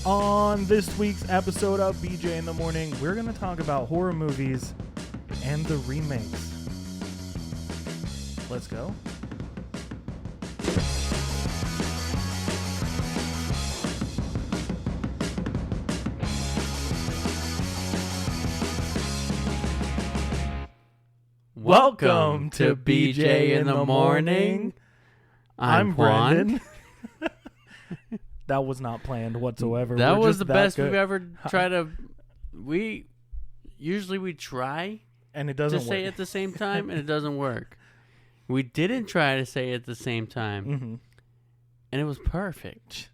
On this week's episode of BJ in the Morning, we're going to talk about horror movies and the remakes. Let's go. Welcome to BJ in the Morning. I'm Brandon. That was not planned whatsoever. That We're was just the that best good. we've ever tried to. We try And it to doesn't say work. at the same time, and it doesn't work. We didn't try to say it at the same time, Mm-hmm. and it was perfect.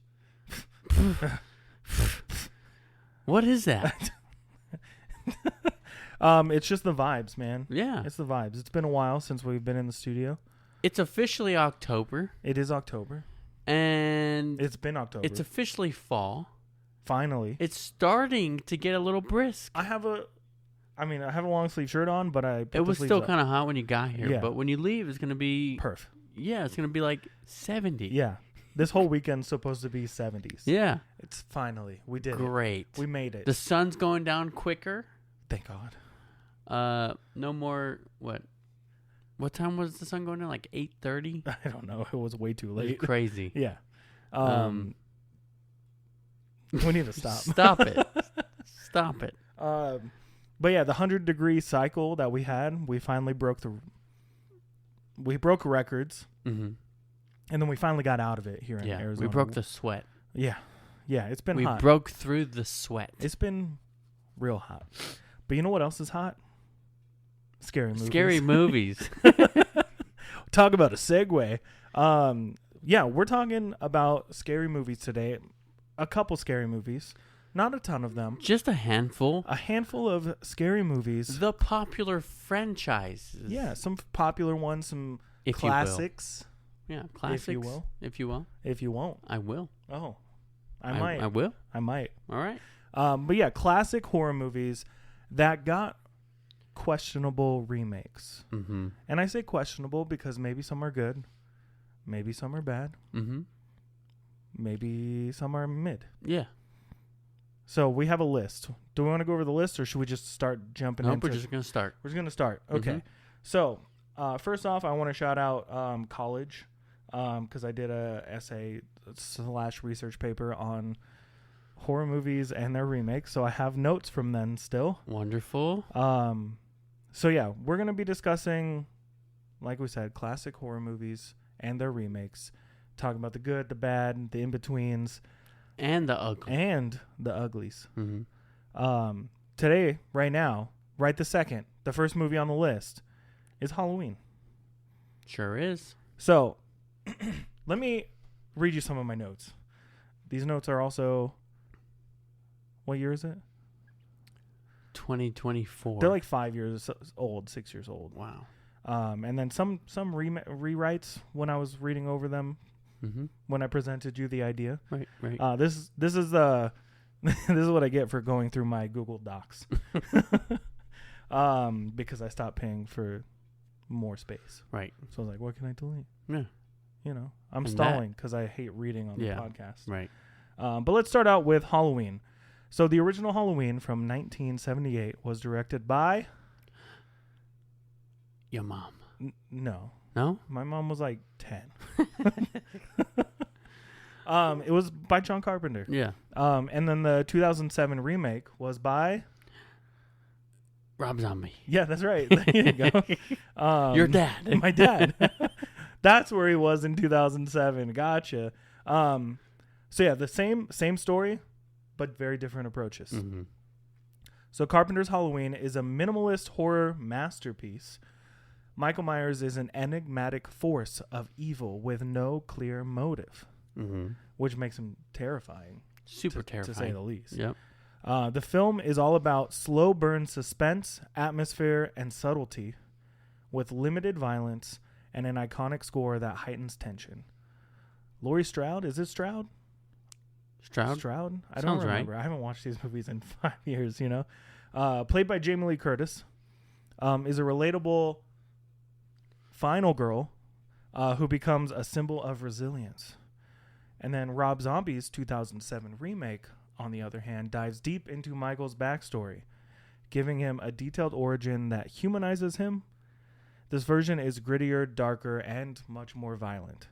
What is that? It's just the vibes, man. Yeah, It's the vibes. It's been a while since we've been in the studio. it's officially October, It is October. and It's been October. it's officially fall. Finally. It's starting to get a little brisk. I have a long sleeve shirt on, but I put It was the still sleeves kind of hot when you got here, Yeah. but when you leave, it's gonna be up. Perf. yeah, it's gonna be like 70. Yeah. This whole weekend's supposed to be 70s. Yeah, It's finally. We did it. great. We made it. The sun's going down quicker. Thank God. No more. What time was the sun going down? Like 8:30. I don't know. It was way too It late. was crazy. Yeah. We need to stop. Stop it. Stop it. But yeah, the 100-degree cycle that we had, we finally broke records, Mm-hmm. and then we finally got out of it here in Yeah, Arizona. we broke the sweat. Yeah, it's been We hot. broke through the sweat. It's been real hot. But you know what else is hot? Scary movies. Scary movies. Talk about a segue. Yeah, we're talking about scary movies today. A couple scary movies. Not a ton of them. Just a handful. A handful of scary movies. The popular franchises. Yeah, some popular ones, some If classics, you will. Yeah, classics. if you will. If you will. If you won't. I will. Oh, I might. I will. I might. All right. But yeah, classic horror movies that got questionable remakes. Mm-hmm. And I say questionable because maybe some are good, maybe some are bad, Mm-hmm. maybe some are mid. Yeah. So we have a list. Do we want to go over the list, or should we just start jumping Nope, into we're just going to start. We're just going to start. Okay. Mhm. So first off, I want to shout out college because I did a essay / research paper on horror movies and their remakes. So I have notes from then still. Wonderful. So yeah, we're going to be discussing, like we said, classic horror movies and their remakes. Talking about the good, the bad, the in-betweens. And the ugly. And the uglies. Mm-hmm. Today, right now, right this second, the first movie on the list is Halloween. Sure is. So, let me read you some of my notes. These notes are also, what year is it? 2024. They're like 5 years old, 6 years old. Wow. And then some rewrites when I was reading over them Mm-hmm. when I presented you the idea. Right. This is this is what I get for going through my Google Docs. Because I stopped paying for more space. Right. So I was like, what can I delete? Yeah. You know, I'm And stalling because I hate reading on Yeah. the podcast. Right. But let's start out with Halloween. So the original Halloween from 1978 was directed by Your mom. no. No? My mom was like 10. It was by John Carpenter. Yeah. And then the 2007 remake was by... Rob Zombie. Yeah, that's right. There you go. Your dad. My dad. That's where he was in 2007. Gotcha. So yeah, the same story, but very different approaches. Mm-hmm. So Carpenter's Halloween is a minimalist horror masterpiece. Michael Myers is an enigmatic force of evil with no clear motive, Mm-hmm. which makes him terrifying. Super to terrifying. say the least. Yep. The film is all about slow burn suspense, atmosphere, and subtlety, with limited violence and an iconic score that heightens tension. Laurie Strode, is it Stroud? Stroud? I don't Sounds remember. right. I haven't watched these movies in 5 years, you know. Played by Jamie Lee Curtis, is a relatable final girl who becomes a symbol of resilience. And then Rob Zombie's 2007 remake on the other hand, dives deep into Michael's backstory, giving him a detailed origin that humanizes him. This version is grittier, darker, and much more violent.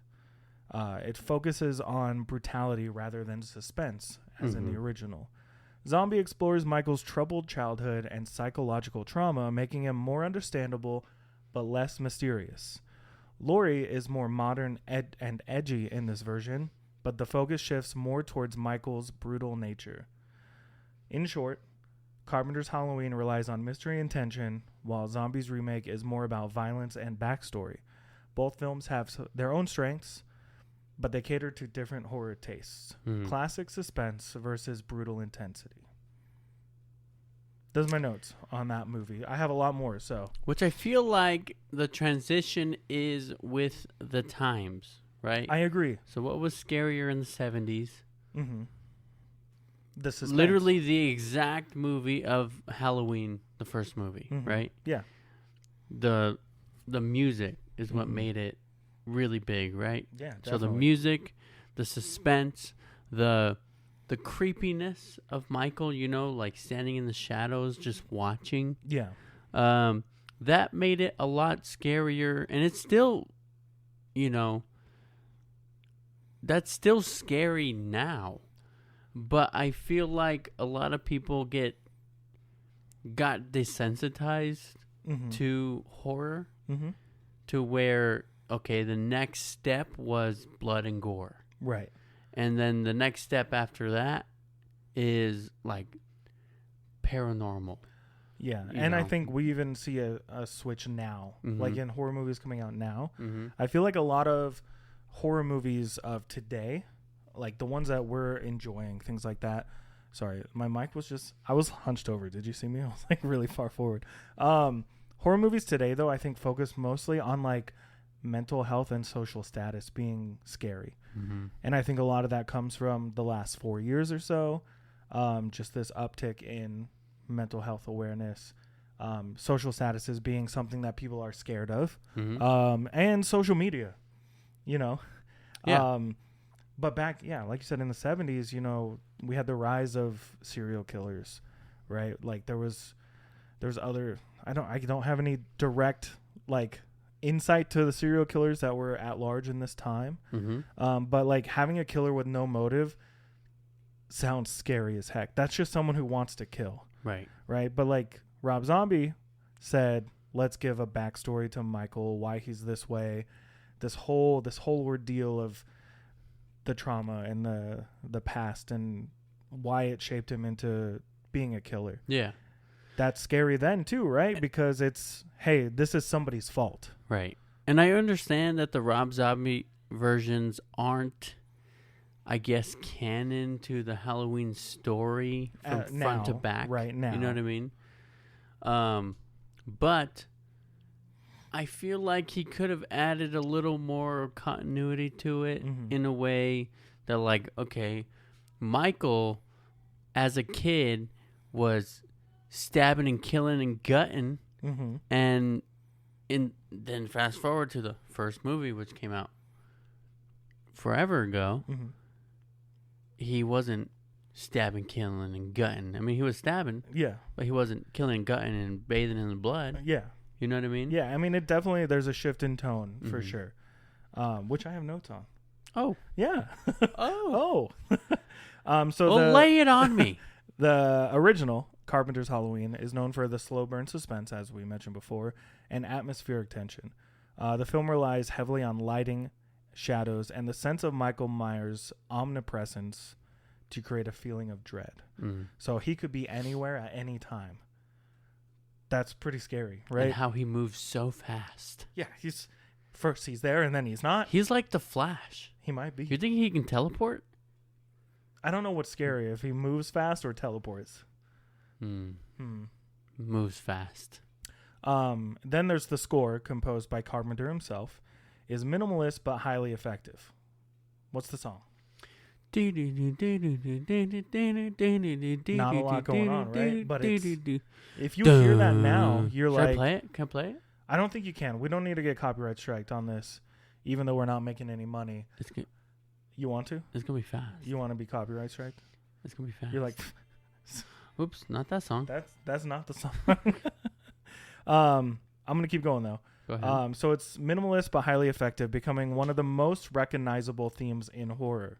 It focuses on brutality rather than suspense, as in the original. Zombie explores Michael's troubled childhood and psychological trauma, making him more understandable but less mysterious. Laurie is more modern and edgy in this version, but the focus shifts more towards Michael's brutal nature. In short, Carpenter's Halloween relies on mystery and tension, while Zombies Remake is more about violence and backstory. Both films have their own strengths, but they cater to different horror tastes. Classic suspense versus brutal intensity. Those are my notes on that movie. I have a lot more, so. Which I feel like the transition is with the times, right? I agree. So what was scarier in the 70s? Mm-hmm. The suspense. Literally the exact movie of Halloween, the first movie, right? Yeah. The music is what made it really big, right? Yeah, definitely. So the music, the suspense, the creepiness of Michael, you know, like standing in the shadows just watching. Yeah. That made it a lot scarier, and it's still, you know, that's still scary now. But I feel like a lot of people got desensitized to horror to where, okay, the next step was blood and gore. Right. And then the next step after that is like paranormal. Yeah. And I think we even see a switch now, like in horror movies coming out now. I feel like a lot of horror movies of today, like the ones that we're enjoying, things like that. Sorry, my mic was just, I was hunched over. Did you see me? I was like really far forward. Horror movies today, though, I think focus mostly on like mental health and social status being scary. And I think a lot of that comes from the last 4 years or so. Just this uptick in mental health awareness, social statuses being something that people are scared of, and social media, you know. Yeah. But back, like you said, in the 70s, you know, we had the rise of serial killers, right? Like there's other, I don't have any direct like insight to the serial killers that were at large in this time. But like having a killer with no motive sounds scary as heck. That's just someone who wants to kill. Right. But like Rob Zombie said, let's give a backstory to Michael, why he's this way, this whole ordeal of the trauma and the past and why it shaped him into being a killer. Yeah. That's scary then too, right? Because it's, hey, this is somebody's fault. Right. And I understand that the Rob Zombie versions aren't, I guess, canon to the Halloween story from front to back. Right now. You know what I mean? But I feel like he could have added a little more continuity to it in a way that, like, okay, Michael, as a kid, was stabbing and killing and gutting, and then fast forward to the first movie, which came out forever ago, he wasn't stabbing, killing, and gutting. I mean, he was stabbing, but he wasn't killing and gutting and bathing in the blood. You know what I mean? Yeah, I mean, it definitely, there's a shift in tone for sure, which I have notes on. Oh. Yeah. Oh. So lay it on me. The original Carpenter's Halloween is known for the slow burn suspense, as we mentioned before, and atmospheric tension. The film relies heavily on lighting, shadows, and the sense of Michael Myers' omnipresence to create a feeling of dread. So he could be anywhere at any time. That's pretty scary, right? And how he moves so fast. Yeah, he's there and then he's not. He's like the Flash. He might be. You think he can teleport? I don't know what's scary, if he moves fast or teleports. Moves fast. Then there's the score, composed by Carpenter himself, is minimalist but highly effective. What's the song? Not a lot going on, right? But if you hear that now, you're Should like... I play it? Can I play it? I don't think you can. We don't need to get copyright striked on this, even though we're not making any money. You want to? It's going to be fast. You want to be copyright striked? It's gonna be fast. You're like, oops, not that song. that's not the song. I'm gonna keep going though. Go ahead. So it's minimalist but highly effective, becoming one of the most recognizable themes in horror.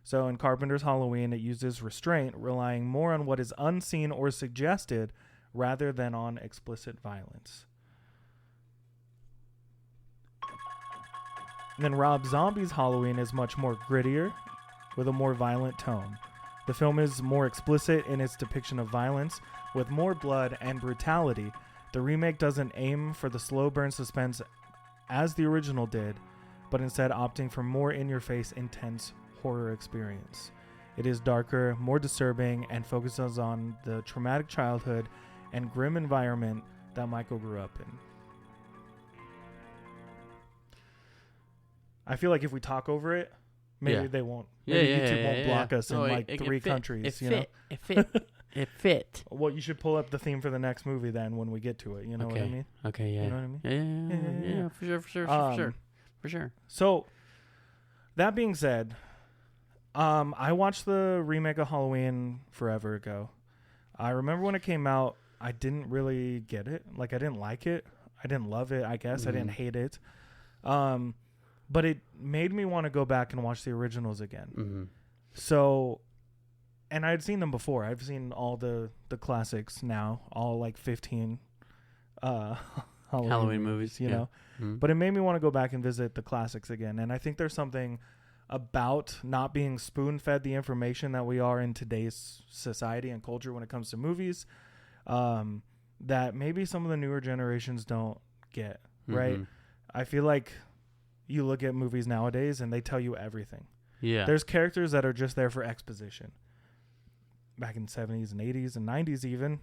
So in Carpenter's Halloween, it uses restraint, relying more on what is unseen or suggested rather than on explicit violence. And then Rob Zombie's Halloween is much more grittier, with a more violent tone. The film is more explicit in its depiction of violence, with more blood and brutality. The remake doesn't aim for the slow burn suspense as the original did, but instead opting for more in-your-face, intense horror experience. It is darker, more disturbing, and focuses on the traumatic childhood and grim environment that Michael grew up in. I feel like if we talk over it, maybe they won't. Maybe YouTube won't block us in three countries. It fit. Well, you should pull up the theme for the next movie then when we get to it. You know what I mean? Okay, yeah. You know what I mean? Yeah, for sure. So, that being said, I watched the remake of Halloween forever ago. I remember when it came out, I didn't really get it. Like, I didn't like it. I didn't love it, I guess. I didn't hate it. But it made me want to go back and watch the originals again. Mm-hmm. So, and I'd seen them before. I've seen all the classics now, all like 15 Halloween movies, you know. Mm-hmm. But it made me want to go back and visit the classics again. And I think there's something about not being spoon-fed the information that we are in today's society and culture when it comes to movies, that maybe some of the newer generations don't get, right? I feel like you look at movies nowadays and they tell you everything. Yeah. There's characters that are just there for exposition. Back in the 70s and 80s and 90s even,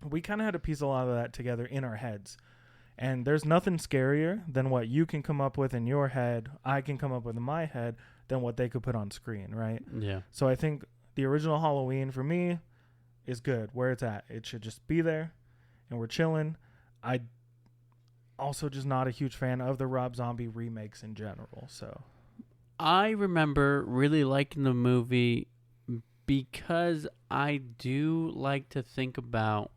we kind of had to piece a lot of that together in our heads. And there's nothing scarier than what you can come up with in your head, I can come up with in my head, than what they could put on screen, right? Yeah. So I think the original Halloween for me is good where it's at. It should just be there and we're chilling. I also just not a huge fan of the Rob Zombie remakes in general. So I remember really liking the movie because I do like to think about,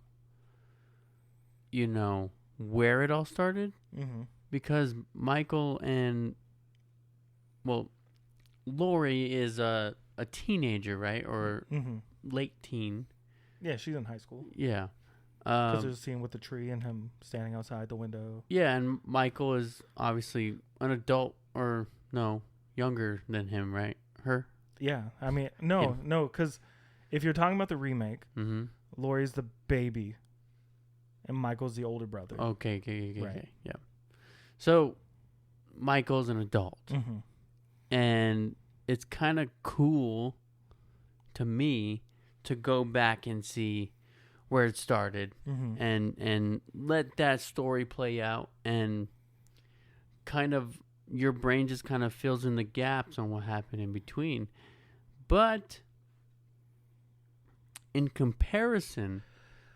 you know, where it all started. Mm-hmm. Because Michael and, well, Laurie is a teenager, right? Or late teen. Yeah, she's in high school. Yeah. Because there's a scene with the tree and him standing outside the window. Yeah, and Michael is obviously an adult, or no, younger than him, right? Her? Yeah, I mean, no, because if you're talking about the remake, Laurie's the baby, and Michael's the older brother. Okay, yeah. So, Michael's an adult, and it's kind of cool to me to go back and see where it started, and let that story play out, and kind of your brain just kind of fills in the gaps on what happened in between. But in comparison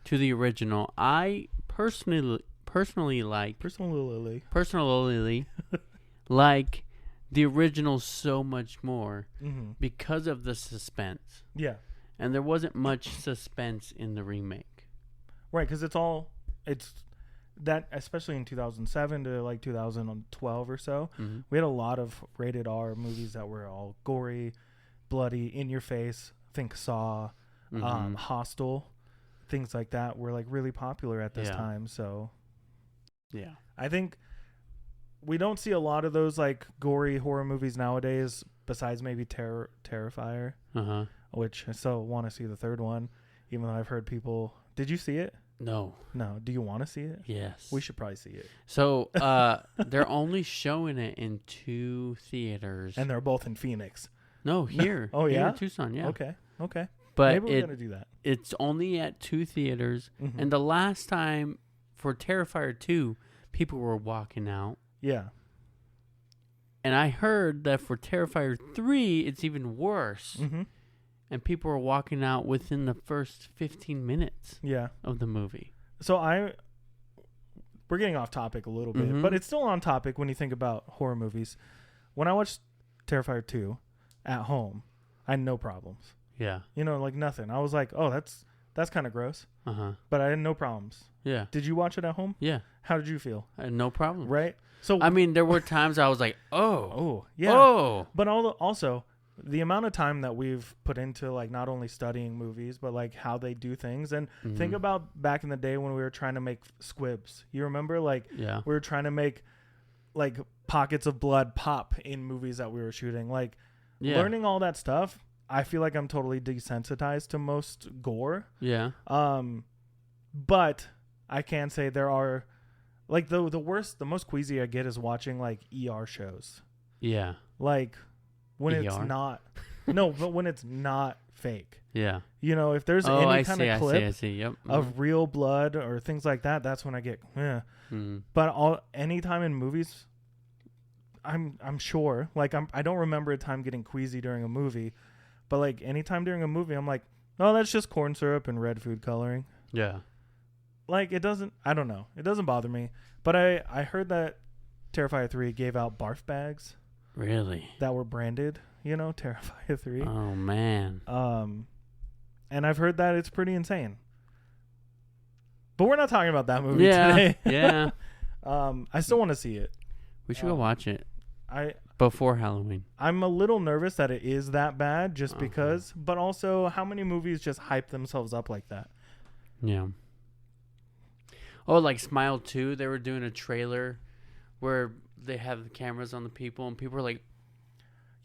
to the original, I personally like like the original so much more because of the suspense. Yeah. And there wasn't much suspense in the remake. Right, because it's that, especially in 2007 to like 2012 or so, we had a lot of rated R movies that were all gory, bloody, in your face. Think Saw, Hostel, things like that were like really popular at this time. So, yeah, I think we don't see a lot of those like gory horror movies nowadays, besides maybe Terrifier, which I still want to see the third one, even though I've heard people. Did you see it? No. Do you want to see it? Yes. We should probably see it. So, they're only showing it in 2 theaters. And they're both in Phoenix. No, here. Oh, yeah? Here in Tucson, yeah. Okay. But maybe we're going to do that. It's only at 2 theaters. And the last time for Terrifier 2, people were walking out. Yeah. And I heard that for Terrifier 3, it's even worse. And people were walking out within the first 15 minutes of the movie. So we're getting off topic a little bit, but it's still on topic when you think about horror movies. When I watched Terrifier 2 at home, I had no problems. Yeah. You know, like nothing. I was like, oh, that's kind of gross. But I had no problems. Yeah. Did you watch it at home? Yeah. How did you feel? I had no problem. Right. So I mean, there were times I was like, oh, yeah. Oh. But also the amount of time that we've put into like not only studying movies but like how they do things, and think about back in the day when we were trying to make squibs. You remember, like, we were trying to make like pockets of blood pop in movies that we were shooting. Like, learning all that stuff, I feel like I'm totally desensitized to most gore. Yeah. But I can say there are, like, the most queasy I get is watching like ER shows. Yeah. Like when ER? it's not, no, but when it's not fake. Yeah. You know, if there's any kind of clip I see. Yep. of real blood or things like that, that's when I get, But anytime in movies, I'm sure, like, I don't remember a time getting queasy during a movie, but like anytime during a movie, I'm like, oh, that's just corn syrup and red food coloring. Yeah. Like, I don't know. It doesn't bother me. But I heard that Terrifier 3 gave out barf bags. Really? That were branded, you know, Terrifier 3. Oh, man. And I've heard that it's pretty insane. But we're not talking about that movie today. Yeah. I still want to see it. We should go watch it. I Before Halloween. I'm a little nervous that it is that bad just because, but also how many movies just hype themselves up like that? Yeah. Oh, like Smile 2, they were doing a trailer where they have the cameras on the people and people were like...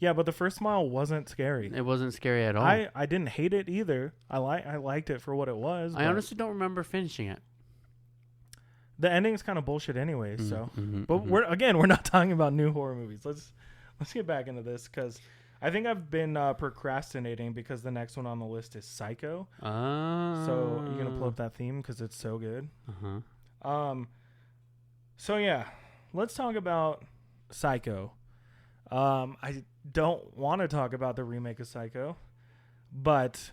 Yeah, but the first Smile wasn't scary. It wasn't scary at all. I didn't hate it either. I liked it for what it was. I honestly don't remember finishing it. The ending's kind of bullshit anyway, so... But we're not talking about new horror movies. Let's get back into this, because I think I've been procrastinating because the next one on the list is Psycho. So you're going to pull up that theme because it's so good. So yeah, let's talk about Psycho. I don't want to talk about the remake of Psycho, but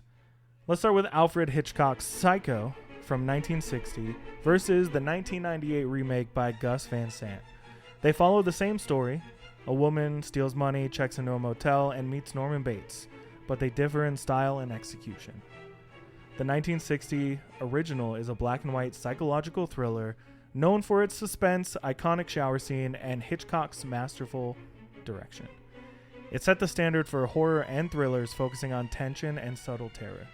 let's start with Alfred Hitchcock's Psycho from 1960 versus the 1998 remake by Gus Van Sant. They follow the same story. A woman steals money, checks into a motel, and meets Norman Bates, but they differ in style and execution. The 1960 original is a black and white psychological thriller known for its suspense, iconic shower scene, and Hitchcock's masterful direction. It set the standard for horror and thrillers, focusing on tension and subtle terror.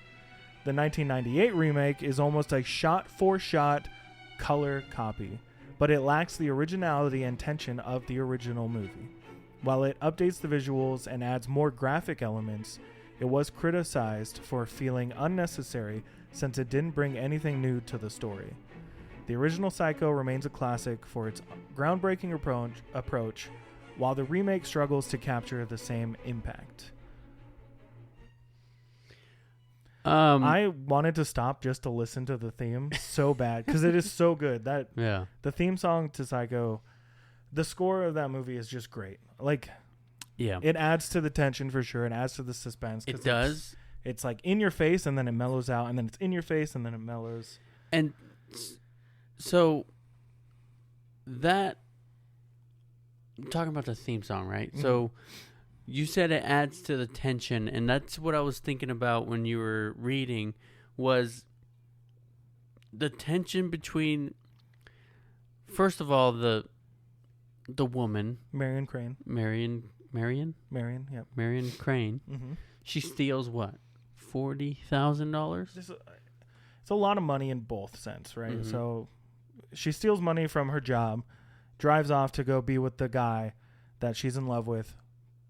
The 1998 remake is almost a shot-for-shot color copy, but it lacks the originality and tension of the original movie. While it updates the visuals and adds more graphic elements, it was criticized for feeling unnecessary since it didn't bring anything new to the story. The original Psycho remains a classic for its groundbreaking approach, while the remake struggles to capture the same impact. I wanted to stop just to listen to the theme so bad because it is so good. The theme song to Psycho, the score of that movie is just great. Like, it adds to the tension for sure. It adds to the suspense. It does. It's like in your face and then it mellows out, and then it's in your face and then it mellows. And so that, talking about the theme song, right? Mm-hmm. So you said it adds to the tension, and that's what I was thinking about when you were reading, was the tension between, first of all, the woman, Marion Crane. Marion, yep. Marion Crane. Mm-hmm. She steals what? $40,000? It's a lot of money in both sense, right? Mm-hmm. So she steals money from her job, drives off to go be with the guy that she's in love with,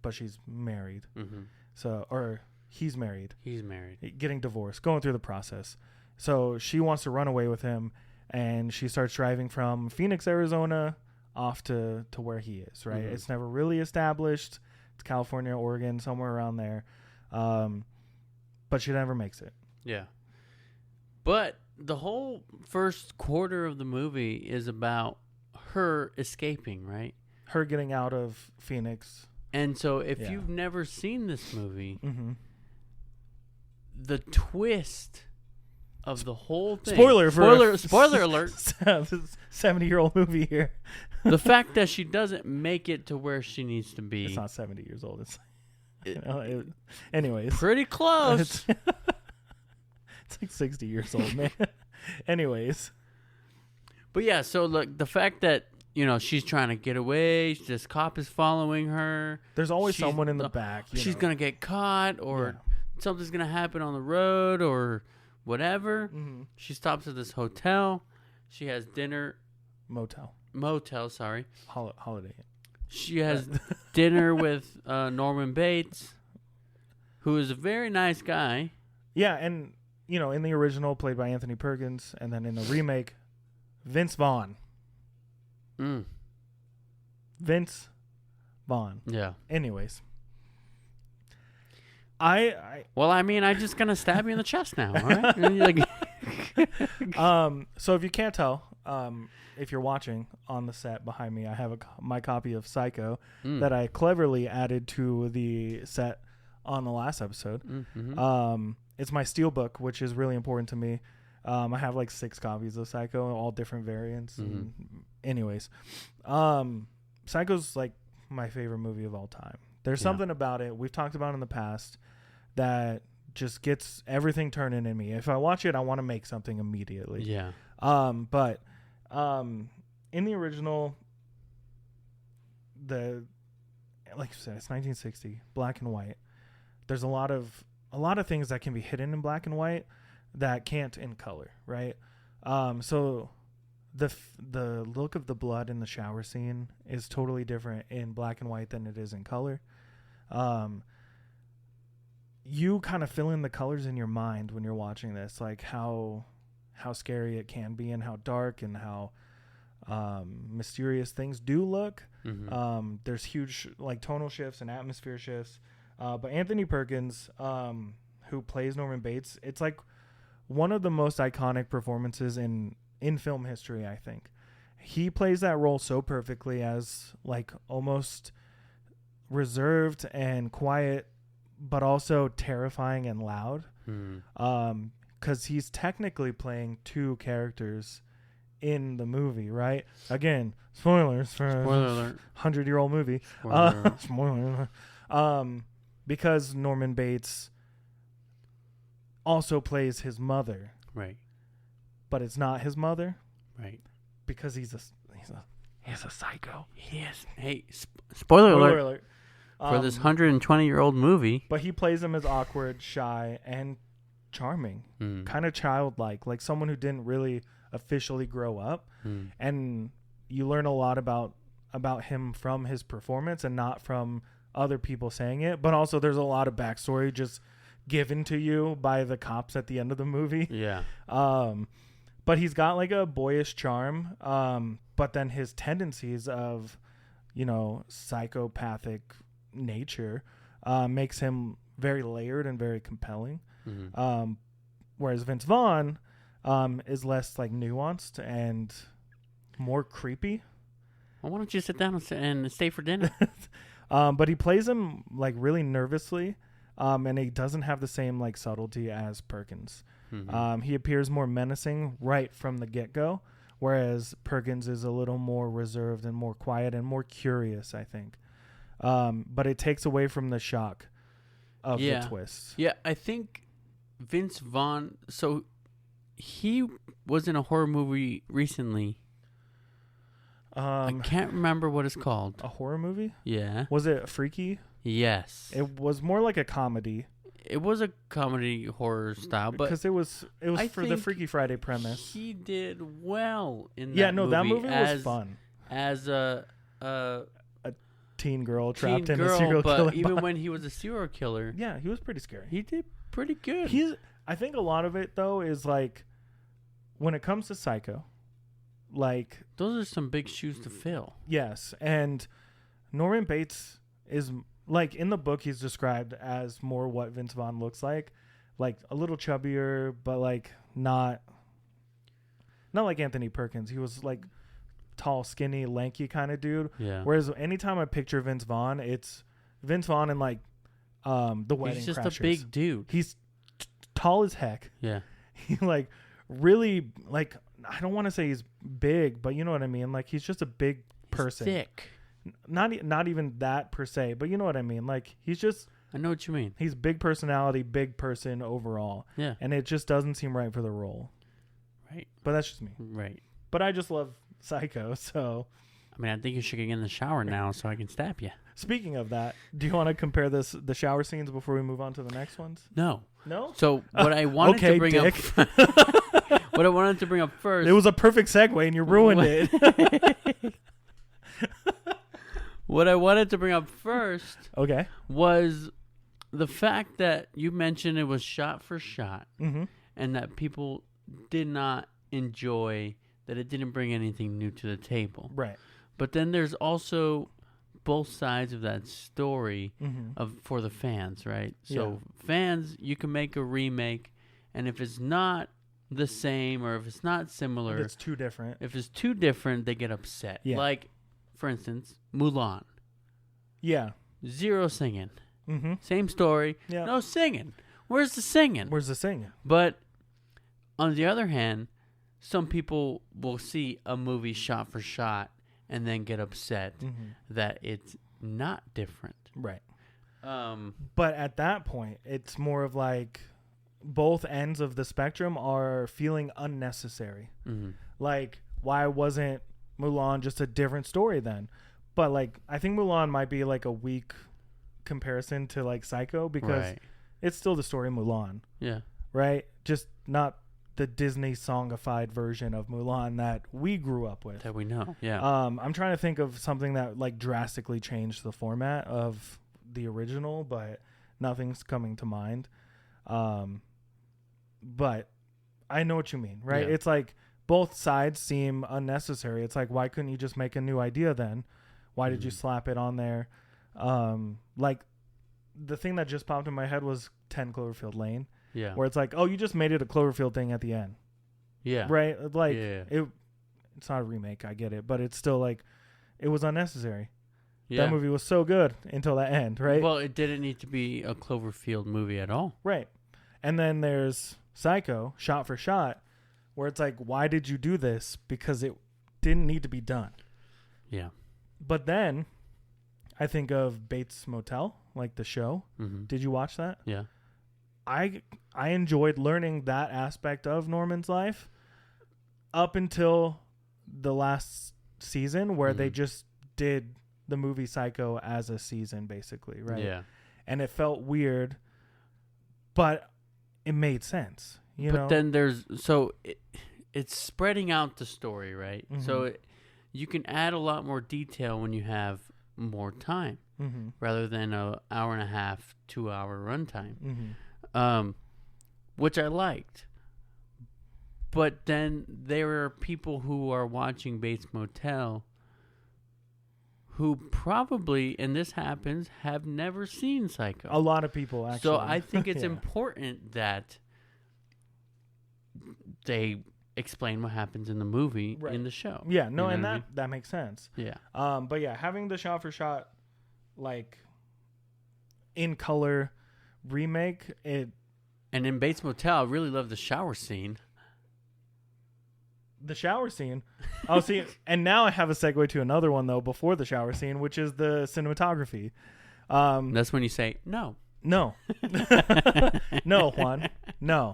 but she's married. Mm-hmm. So, or he's married. He's married. Getting divorced, going through the process. So she wants to run away with him, and she starts driving from Phoenix, Arizona, off to where he is, right? Mm-hmm. It's never really established. It's California, Oregon, somewhere around there. But she never makes it. Yeah. But the whole first quarter of the movie is about her escaping, right? Her getting out of Phoenix. And so if you've never seen this movie, mm-hmm. the twist of the whole thing... Spoiler alert. 70-year-old movie here. The fact that she doesn't make it to where she needs to be... It's not 70 years old. It's Anyways. Pretty close. It's like 60 years old, man. Anyways. But yeah, so look, the fact that, she's trying to get away, this cop is following her. There's always someone in the back. She's going to get caught, or something's going to happen on the road, or whatever. Mm-hmm. She stops at this hotel. She has dinner. Motel, sorry. Holiday. She has dinner with Norman Bates, who is a very nice guy. Yeah, and, in the original, played by Anthony Perkins, and then in the remake, Vince Vaughn. Vince Vaughn. Yeah. Anyways. I'm just going to stab you in the chest now, all right? So if you can't tell, if you're watching on the set behind me, I have my copy of Psycho that I cleverly added to the set on the last episode. Mm-hmm. It's my steelbook, which is really important to me. I have like 6 copies of Psycho, all different variants. And anyways, Psycho's like my favorite movie of all time. There's something about it we've talked about in the past that just gets everything turning in me. If I watch it, I want to make something immediately. Yeah. But in the original, like you said, it's 1960, black and white. There's a lot of things that can be hidden in black and white that can't in color, right? So the look of the blood in the shower scene is totally different in black and white than it is in color. You kind of fill in the colors in your mind when you're watching this, like how scary it can be and how dark and how mysterious things do look. Mm-hmm. There's huge like tonal shifts and atmosphere shifts. But Anthony Perkins, who plays Norman Bates, it's like one of the most iconic performances in film history, I think. He plays that role so perfectly as like almost reserved and quiet, but also terrifying and loud. Because he's technically playing 2 characters in the movie, right? Again, spoilers for a 100-year-old movie. Spoiler. Because Norman Bates also plays his mother, right? But it's not his mother, right? Because he's a psycho. He is. Hey, spoiler alert. For this 120-year-old movie. But he plays him as awkward, shy, and charming. Kind of childlike, like someone who didn't really officially grow up. And you learn a lot about him from his performance and not from other people saying it. But also there's a lot of backstory just given to you by the cops at the end of the movie. Yeah. But he's got like a boyish charm. But then his tendencies of, psychopathic nature makes him very layered and very compelling. Whereas Vince Vaughn is less like nuanced and more creepy. Well, why don't you sit down and stay for dinner? But he plays him like really nervously, and he doesn't have the same like subtlety as Perkins. He appears more menacing right from the get-go, whereas Perkins is a little more reserved and more quiet and more curious, I think. But it takes away from the shock of the twist. Yeah, I think Vince Vaughn, so he was in a horror movie recently. I can't remember what it's called. A horror movie? Yeah. Was it Freaky? Yes. It was more like a comedy. It was a comedy horror style, but because it was for the Freaky Friday premise. He did well in that movie. Yeah, no, that movie was fun. As a teen girl trapped in a serial killer. But even when he was a serial killer, yeah, he was pretty scary. He did pretty good. I think a lot of it though is like when it comes to Psycho, like those are some big shoes to fill. Yes, and Norman Bates is like in the book he's described as more what Vince Vaughn looks like a little chubbier, but like not like Anthony Perkins. He was like tall, skinny, lanky kind of dude. Yeah. Whereas anytime I picture Vince Vaughn, it's Vince Vaughn and like the Wedding Crashers. He's just a big dude. He's tall as heck. Yeah. He like really like I don't want to say he's big, but you know what I mean. Like he's just a big person. Thick. Not even that per se, but you know what I mean. Like he's just I know what you mean. He's big personality, big person overall. Yeah. And it just doesn't seem right for the role. Right. But that's just me. Right. But I just love Psycho, so... I mean, I think you should get in the shower now so I can stab you. Speaking of that, do you want to compare the shower scenes before we move on to the next ones? No. No? So what I wanted to bring Dick. up... what I wanted to bring up first... It was a perfect segue and you ruined it. What I wanted to bring up first Okay. was the fact that you mentioned it was shot for shot Mm-hmm. and that people did not enjoy that it didn't bring anything new to the table. Right. But then there's also both sides of that story Mm-hmm. for the fans, right? So fans, you can make a remake, and if it's not the same or if it's not similar, If it's too different. if it's too different, they get upset. Yeah. Like, for instance, Mulan. Yeah. Zero singing. Mm-hmm. Same story. Yeah. No singing. Where's the singing? Where's the singing? But on the other hand, some people will see a movie shot for shot and then get upset that it's not different. Right. Um, But at that point, it's more of like both ends of the spectrum are feeling unnecessary. mhm. Like, why wasn't Mulan just a different story then? But like, I think Mulan might be like a weak comparison to like Psycho because Right. it's still the story of Mulan, Yeah. right? Just not the Disney songified version of Mulan that we grew up with. That we know. Yeah. I'm trying to think of something that like drastically changed the format of the original, but nothing's coming to mind. But I know what you mean, right? Yeah. It's like both sides seem unnecessary. It's like, why couldn't you just make a new idea then? Why did you slap it on there? Like the thing that just popped in my head was 10 Cloverfield Lane, yeah. where it's like, oh, you just made it a Cloverfield thing at the end, Yeah. right? Like Yeah. it's not a remake, I get it, but it's still like it was unnecessary. Yeah. That movie was so good until that end, right? Well, it didn't need to be a Cloverfield movie at all. Right. And then there's Psycho, shot for shot, where it's like, why did you do this? Because it didn't need to be done. Yeah. But then I think of Bates Motel, like the show. Mm-hmm. Did you watch that? Yeah. I enjoyed learning that aspect of Norman's life up until the last season where they just did the movie Psycho as a season, basically, right? Yeah. And it felt weird, but it made sense, you know? But then it's spreading out the story, right? So you can add a lot more detail when you have more time rather than an hour and a half, 2 hour runtime, which I liked. But then there are people who are watching Bates Motel who probably, and this happens, have never seen Psycho. A lot of people, actually. So I think it's Yeah. important that they explain what happens in the movie in the show. Yeah, no, You and know what I that makes sense. Yeah. But yeah, having the shot for shot, like, in color remake, And in Bates Motel, I really love the shower scene. the shower scene. Oh, see, and now I have a segue to another one though before the shower scene, which is the cinematography. That's when you say no. No, no, Juan, no.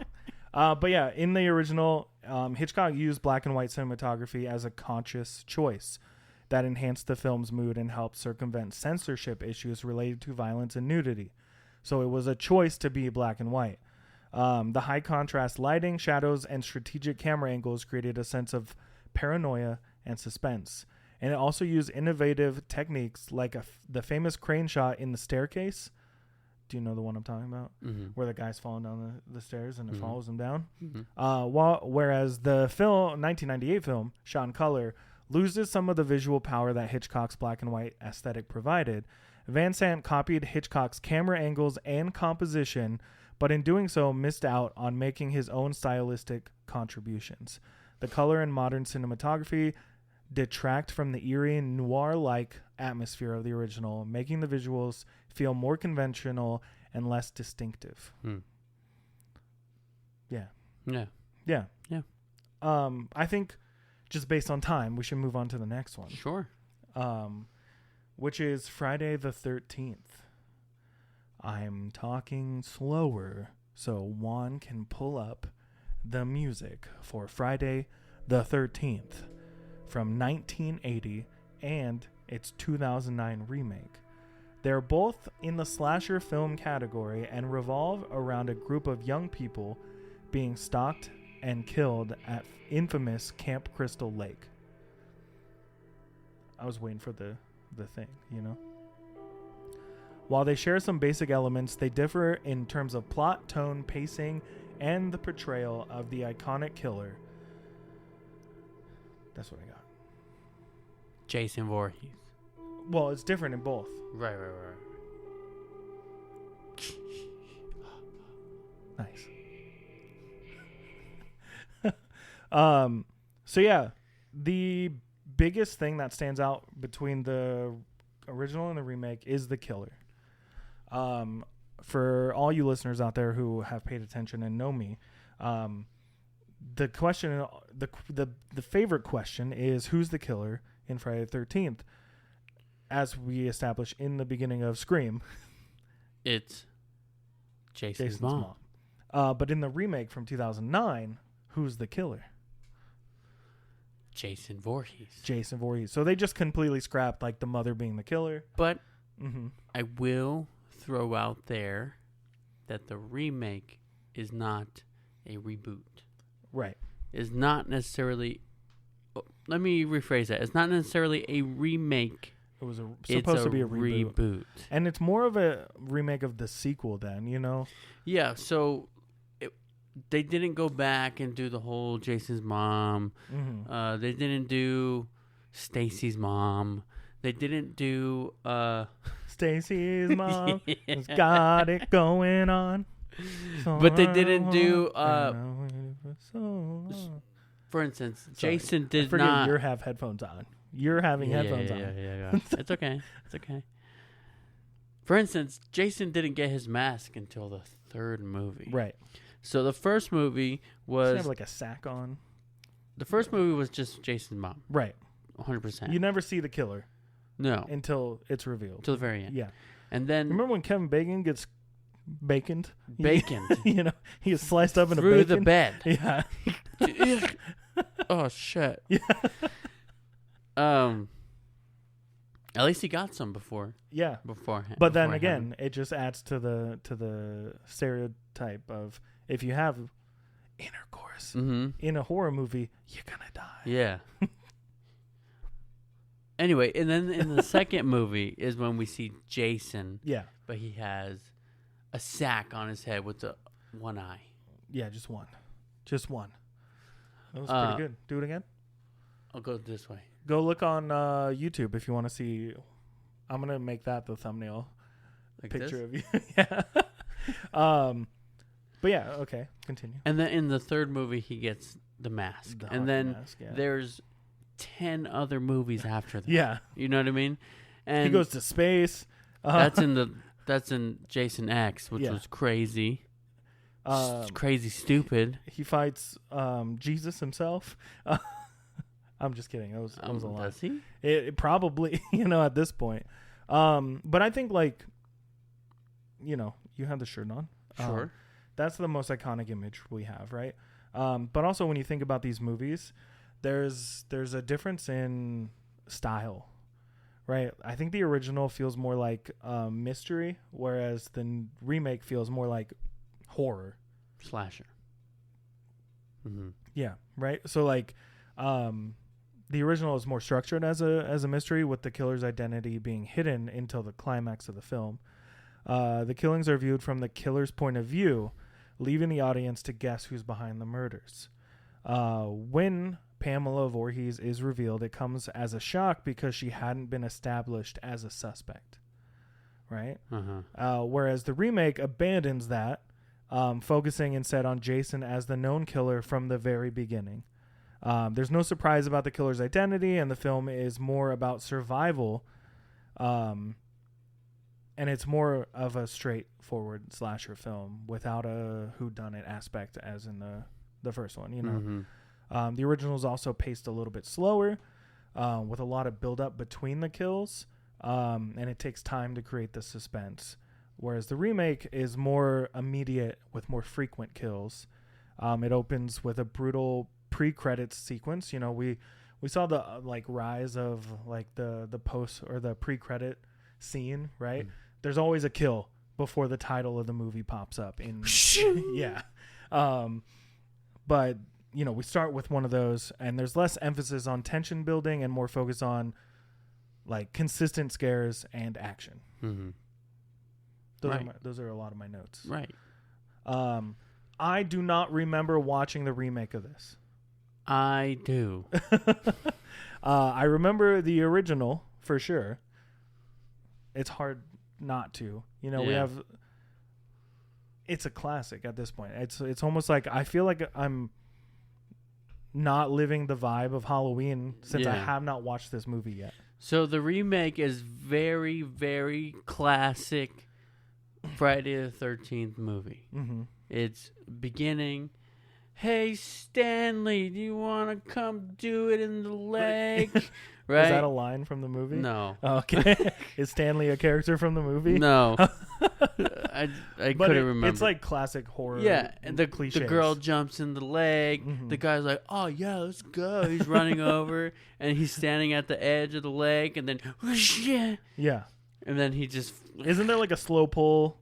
But yeah, in the original, Hitchcock used black and white cinematography as a conscious choice that enhanced the film's mood and helped circumvent censorship issues related to violence and nudity. So it was a choice to be black and white. The high contrast lighting, shadows, and strategic camera angles created a sense of paranoia and suspense. And it also used innovative techniques like the famous crane shot in The Staircase. Do you know the one I'm talking about? Where the guy's falling down the stairs and it follows him down? Whereas the 1998 film, shot in color, loses some of the visual power that Hitchcock's black and white aesthetic provided. Van Sant copied Hitchcock's camera angles and composition, but in doing so missed out on making his own stylistic contributions. The color and modern cinematography detract from the eerie noir-like atmosphere of the original, making the visuals feel more conventional and less distinctive. Yeah. Yeah. Yeah. Yeah. I think just based on time, we should move on to the next one. Sure. Which is Friday the 13th. I'm talking slower so Juan can pull up the music for Friday the 13th from 1980 and its 2009 remake. They're both in the slasher film category and revolve around a group of young people being stalked and killed at infamous Camp Crystal Lake. I was waiting for the thing, you know? While they share some basic elements, they differ in terms of plot, tone, pacing, and the portrayal of the iconic killer. That's what I got. Jason Voorhees. Well, it's different in both. Right. Nice. So yeah, the biggest thing that stands out between the original and the remake is the killer. For all you listeners out there who have paid attention and know me, the question, the favorite question is who's the killer in Friday the 13th? As we established in the beginning of Scream, it's Jason's mom. But in the remake from 2009, who's the killer? Jason Voorhees. Jason Voorhees. So they just completely scrapped like the mother being the killer. But I will throw out there that the remake is not a reboot. Right. Is not necessarily. Let me rephrase that. It's not necessarily a remake. It was supposed to be a reboot. And it's more of a remake of the sequel then, you know? Yeah, so they didn't go back and do the whole Jason's mom. Mm-hmm. They didn't do Stacy's mom. They didn't do... Stacy's mom has got it going on. So but they didn't do... for instance, Jason did not... You have headphones on. You're having headphones on. Yeah. It's okay. It's okay. For instance, Jason didn't get his mask until the third movie. Right. So the first movie was... Doesn't have like a sack on. The first movie was just Jason's mom. Right. 100%. You never see the killer. No. Until it's revealed. Till the very end. Yeah. And then... Remember when Kevin Bacon gets baconed? Baconed. You know, he is sliced up in through a bacon. the bed. Yeah. Oh, shit. Yeah. At least he got some before. Yeah. Beforehand. But then again, it just adds to the stereotype of if you have intercourse in a horror movie, you're gonna die. Yeah. Anyway, and then in the second movie is when we see Jason. Yeah. But he has a sack on his head with the one eye. Yeah, just one. Just one. That was pretty good. Do it again. I'll go this way. Go look on YouTube if you want to see. I'm gonna make that the thumbnail like picture this? of you. Yeah. But yeah, okay. Continue. And then in the third movie, he gets the mask, and then mask, yeah. there's 10 other movies after that. Yeah. You know what I mean? And he goes to space. That's in Jason X, which was crazy. Crazy stupid. He fights Jesus himself. I'm just kidding. It was a lot. Does he? It probably, at this point. But I think you have the shirt on. Sure. That's the most iconic image we have, right? But also when you think about these movies, there's a difference in style, right? I think the original feels more like mystery, whereas the remake feels more like horror. Slasher. Mm-hmm. Yeah, right? So the original is more structured as a mystery, with the killer's identity being hidden until the climax of the film. The killings are viewed from the killer's point of view, leaving the audience to guess who's behind the murders. When Pamela Voorhees is revealed, it comes as a shock because she hadn't been established as a suspect, right? Whereas the remake abandons that, focusing instead on Jason as the known killer from the very beginning. There's no surprise about the killer's identity, and the film is more about survival, and it's more of a straightforward slasher film without a whodunit aspect as in the first one. The original is also paced a little bit slower, with a lot of build-up between the kills, and it takes time to create the suspense. whereas the remake is more immediate with more frequent kills. It opens with a brutal pre-credits sequence. You know, we saw the rise of the post or the pre-credit scene, right? There's always a kill before the title of the movie pops up in yeah. But you know, we start with one of those, and there's less emphasis on tension building and more focus on like consistent scares and action. Those are a lot of my notes. Right. I do not remember watching the remake of this. I do. I remember the original for sure. It's hard not to. You know, it's a classic at this point. It's almost like I feel like I'm not living the vibe of Halloween since I have not watched this movie yet. So the remake is very, very classic Friday the 13th movie. It's beginning, hey, Stanley, do you want to come do it in the leg? Right? Is that a line from the movie? No. Oh, okay. Is Stanley a character from the movie? No. I couldn't remember. It's like classic horror. Yeah, and the cliches. The girl jumps in the leg. The guy's like, oh, yeah, let's go. He's running over, and he's standing at the edge of the leg, and then, whoosh, yeah. And then he just... Isn't there like a slow pull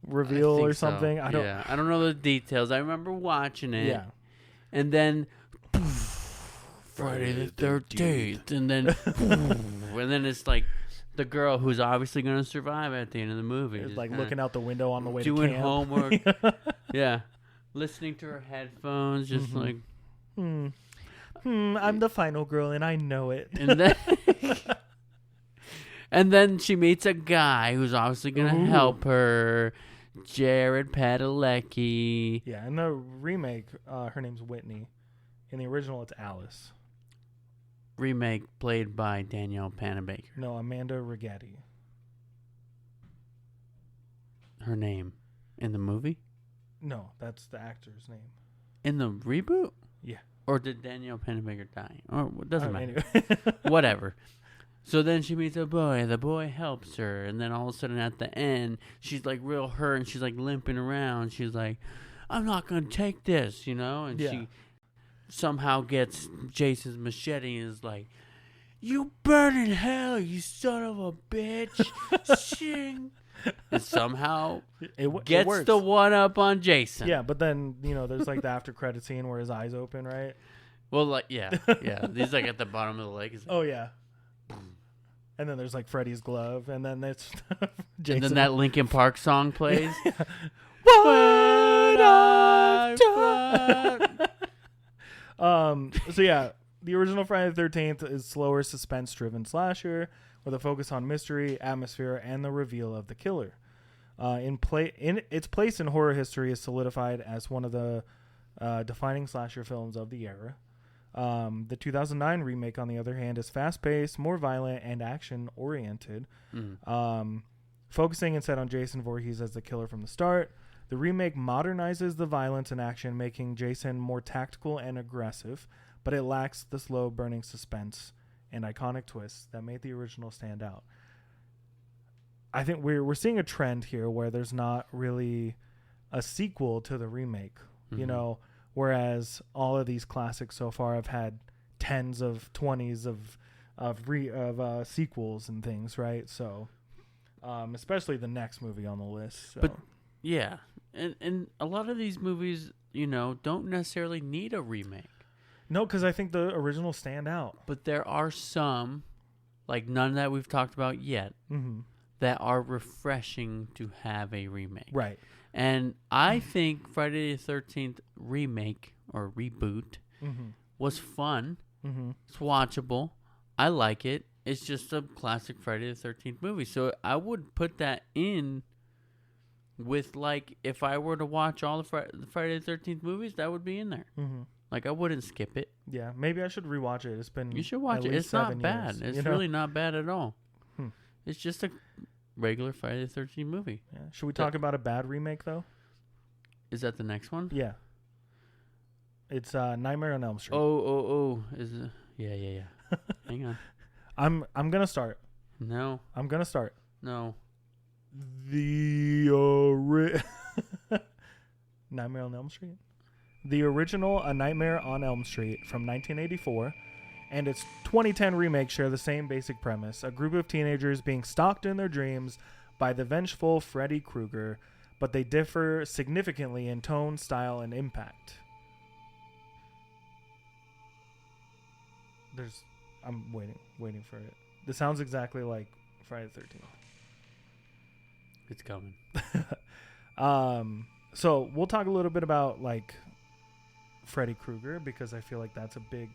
reveal or something? So. I don't know the details. I remember watching it. Yeah. And then... Friday the 13th, and then it's like the girl who's obviously going to survive at the end of the movie. It's like looking out the window on the way to camp. doing homework. Yeah. Listening to her headphones, just like... I'm the final girl, and I know it. And then she meets a guy who's obviously going to help her, Jared Padalecki. Yeah, in the remake, her name's Whitney. In the original, it's Alice. Remake played by Danielle Panabaker. No, Amanda Rigetti. Her name in the movie? No, that's the actor's name. In the reboot? Yeah. Or did Danielle Panabaker die? Or it doesn't matter. Anyway. Whatever. So then she meets a boy. The boy helps her, and then all of a sudden at the end, she's like real hurt, and she's like limping around. She's like, "I'm not gonna take this," you know, and she somehow gets Jason's machete and is like, "You burn in hell, you son of a bitch!" Shing. And somehow gets the one up on Jason. Yeah, but then there's like the after credit scene where his eyes open, right? Well, like yeah. He's like at the bottom of the lake. Like, oh yeah. And then there's like Freddy's glove, and then it's Jason. And then that Linkin Park song plays. What I've done. So yeah, the original Friday the 13th is slower, suspense-driven slasher with a focus on mystery, atmosphere, and the reveal of the killer. Its place in horror history is solidified as one of the defining slasher films of the era. The 2009 remake, on the other hand, is fast-paced, more violent, and action-oriented, focusing instead on Jason Voorhees as the killer from the start. The remake modernizes the violence and action, making Jason more tactical and aggressive, but it lacks the slow-burning suspense and iconic twists that made the original stand out. I think we're seeing a trend here where there's not really a sequel to the remake, whereas all of these classics so far have had 20s of sequels and things, right? So, especially the next movie on the list. So. But yeah, and a lot of these movies, don't necessarily need a remake. No, because I think the originals stand out. But there are some, like none that we've talked about yet, that are refreshing to have a remake. Right. And I think Friday the 13th remake or reboot was fun. It's watchable. I like it. It's just a classic Friday the 13th movie. So I would put that in with, like, if I were to watch all the Friday the 13th movies, that would be in there. Like, I wouldn't skip it. Yeah, maybe I should rewatch it. It's been You should watch it. It's not bad. Years, it's really not bad at all. It's just a regular Friday the 13th movie. Yeah. Should we talk about a bad remake, though? Is that the next one? Yeah. It's Nightmare on Elm Street. Oh. Is it? Yeah. Hang on. I'm going to start. No. I'm going to start. No. Nightmare on Elm Street? The original A Nightmare on Elm Street from 1984 and its 2010 remake share the same basic premise. A group of teenagers being stalked in their dreams by the vengeful Freddy Krueger, but they differ significantly in tone, style, and impact. I'm waiting for it. This sounds exactly like Friday the 13th. It's coming. So we'll talk a little bit about like Freddy Krueger because I feel like that's a big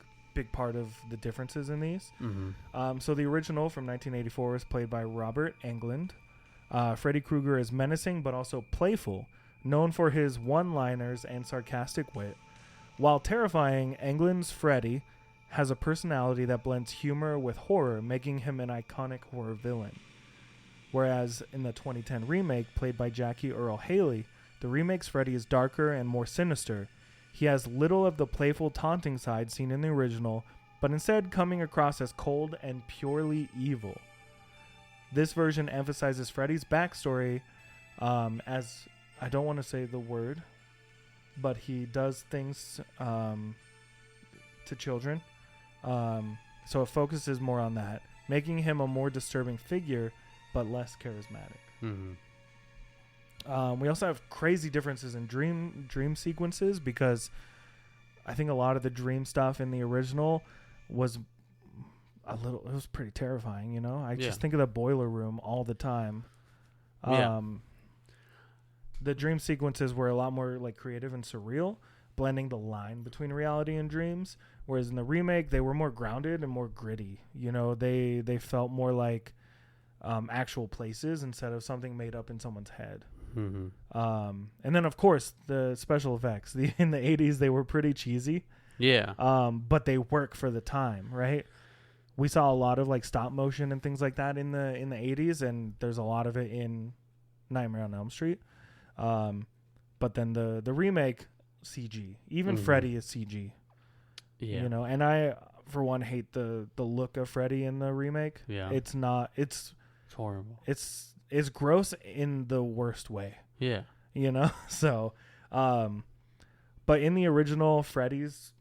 part of the differences in these. Mm-hmm. So the original from 1984 was played by Robert Englund. Freddy Krueger is menacing but also playful, known for his one-liners and sarcastic wit. While terrifying, Englund's Freddy has a personality that blends humor with horror, making him an iconic horror villain. Whereas in the 2010 remake, played by Jackie Earle Haley, the remake's Freddy is darker and more sinister. He has little of the playful, taunting side seen in the original, but instead coming across as cold and purely evil. This version emphasizes Freddy's backstory as, I don't want to say the word, but he does things to children. So it focuses more on that, making him a more disturbing figure, but less charismatic. Mm-hmm. We also have crazy differences in dream sequences because I think a lot of the dream stuff in the original was it was pretty terrifying, you know? I just think of the boiler room all the time. The dream sequences were a lot more like creative and surreal, blending the line between reality and dreams. Whereas in the remake, they were more grounded and more gritty. You know, they felt more like actual places instead of something made up in someone's head. Mm-hmm. And then, of course, the special effects. In the 80s, they were pretty cheesy. Yeah. But they work for the time, right? We saw a lot of like stop motion and things like that in the 80s, and there's a lot of it in Nightmare on Elm Street. But then the remake, CG. Even Freddy is CG. Yeah. You know, and I, for one, hate the look of Freddy in the remake. Yeah. It's horrible. It's gross in the worst way. Yeah. You know? So, but in the original Freddy's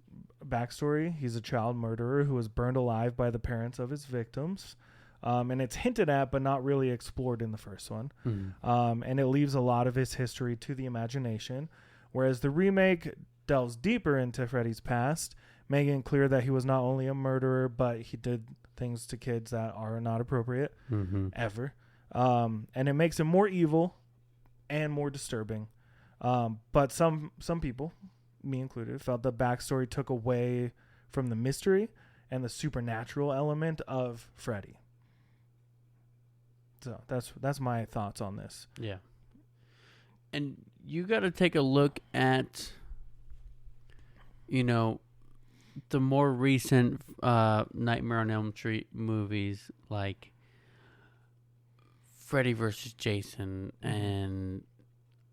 backstory, he's a child murderer who was burned alive by the parents of his victims. And it's hinted at, but not really explored in the first one. Mm. And it leaves a lot of his history to the imagination. Whereas the remake delves deeper into Freddy's past, making it clear that he was not only a murderer, but he did things to kids that are not appropriate ever. And it makes him more evil and more disturbing. But some people, me included, felt the backstory took away from the mystery and the supernatural element of Freddy. So that's my thoughts on this. Yeah. And you got to take a look at, you know, the more recent Nightmare on Elm Street movies, like Freddy versus Jason, and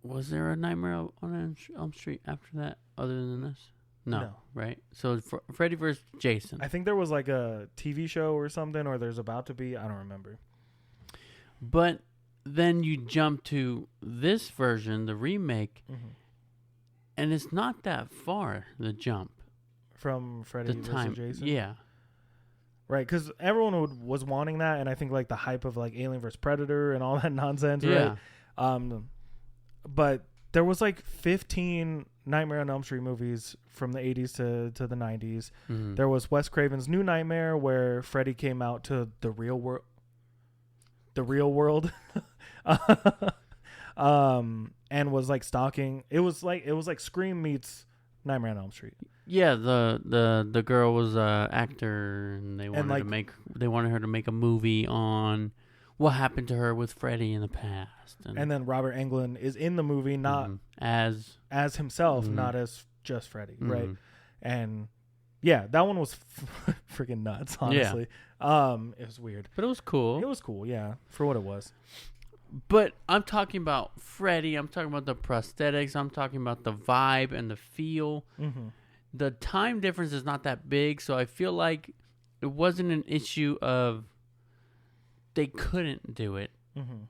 was there a Nightmare on Elm Street after that other than this? No. Right? So Freddy versus Jason. I think there was like a TV show or something, or there's about to be. I don't remember. But then you jump to this version, the remake, and it's not that far, the jump. From Freddy versus Jason? Yeah. Right, because everyone was wanting that, and I think like the hype of like Alien vs. Predator and all that nonsense, right? But there was like 15 Nightmare on Elm Street movies from the 80s to the 90s. Mm-hmm. There was Wes Craven's New Nightmare, where Freddy came out to the real world. And was like stalking. It was like Scream meets Nightmare on Elm Street. Yeah, the girl was a actor, and they wanted her to make a movie on what happened to her with Freddy in the past. And then Robert Englund is in the movie, not as himself, not as just Freddy, right? And yeah, that one was freaking nuts, honestly. Yeah. It was weird. But it was cool. It was cool, yeah, for what it was. But I'm talking about Freddy. I'm talking about the prosthetics. I'm talking about the vibe and the feel. Mm-hmm. The time difference is not that big, so I feel like it wasn't an issue of they couldn't do it. Mm-hmm.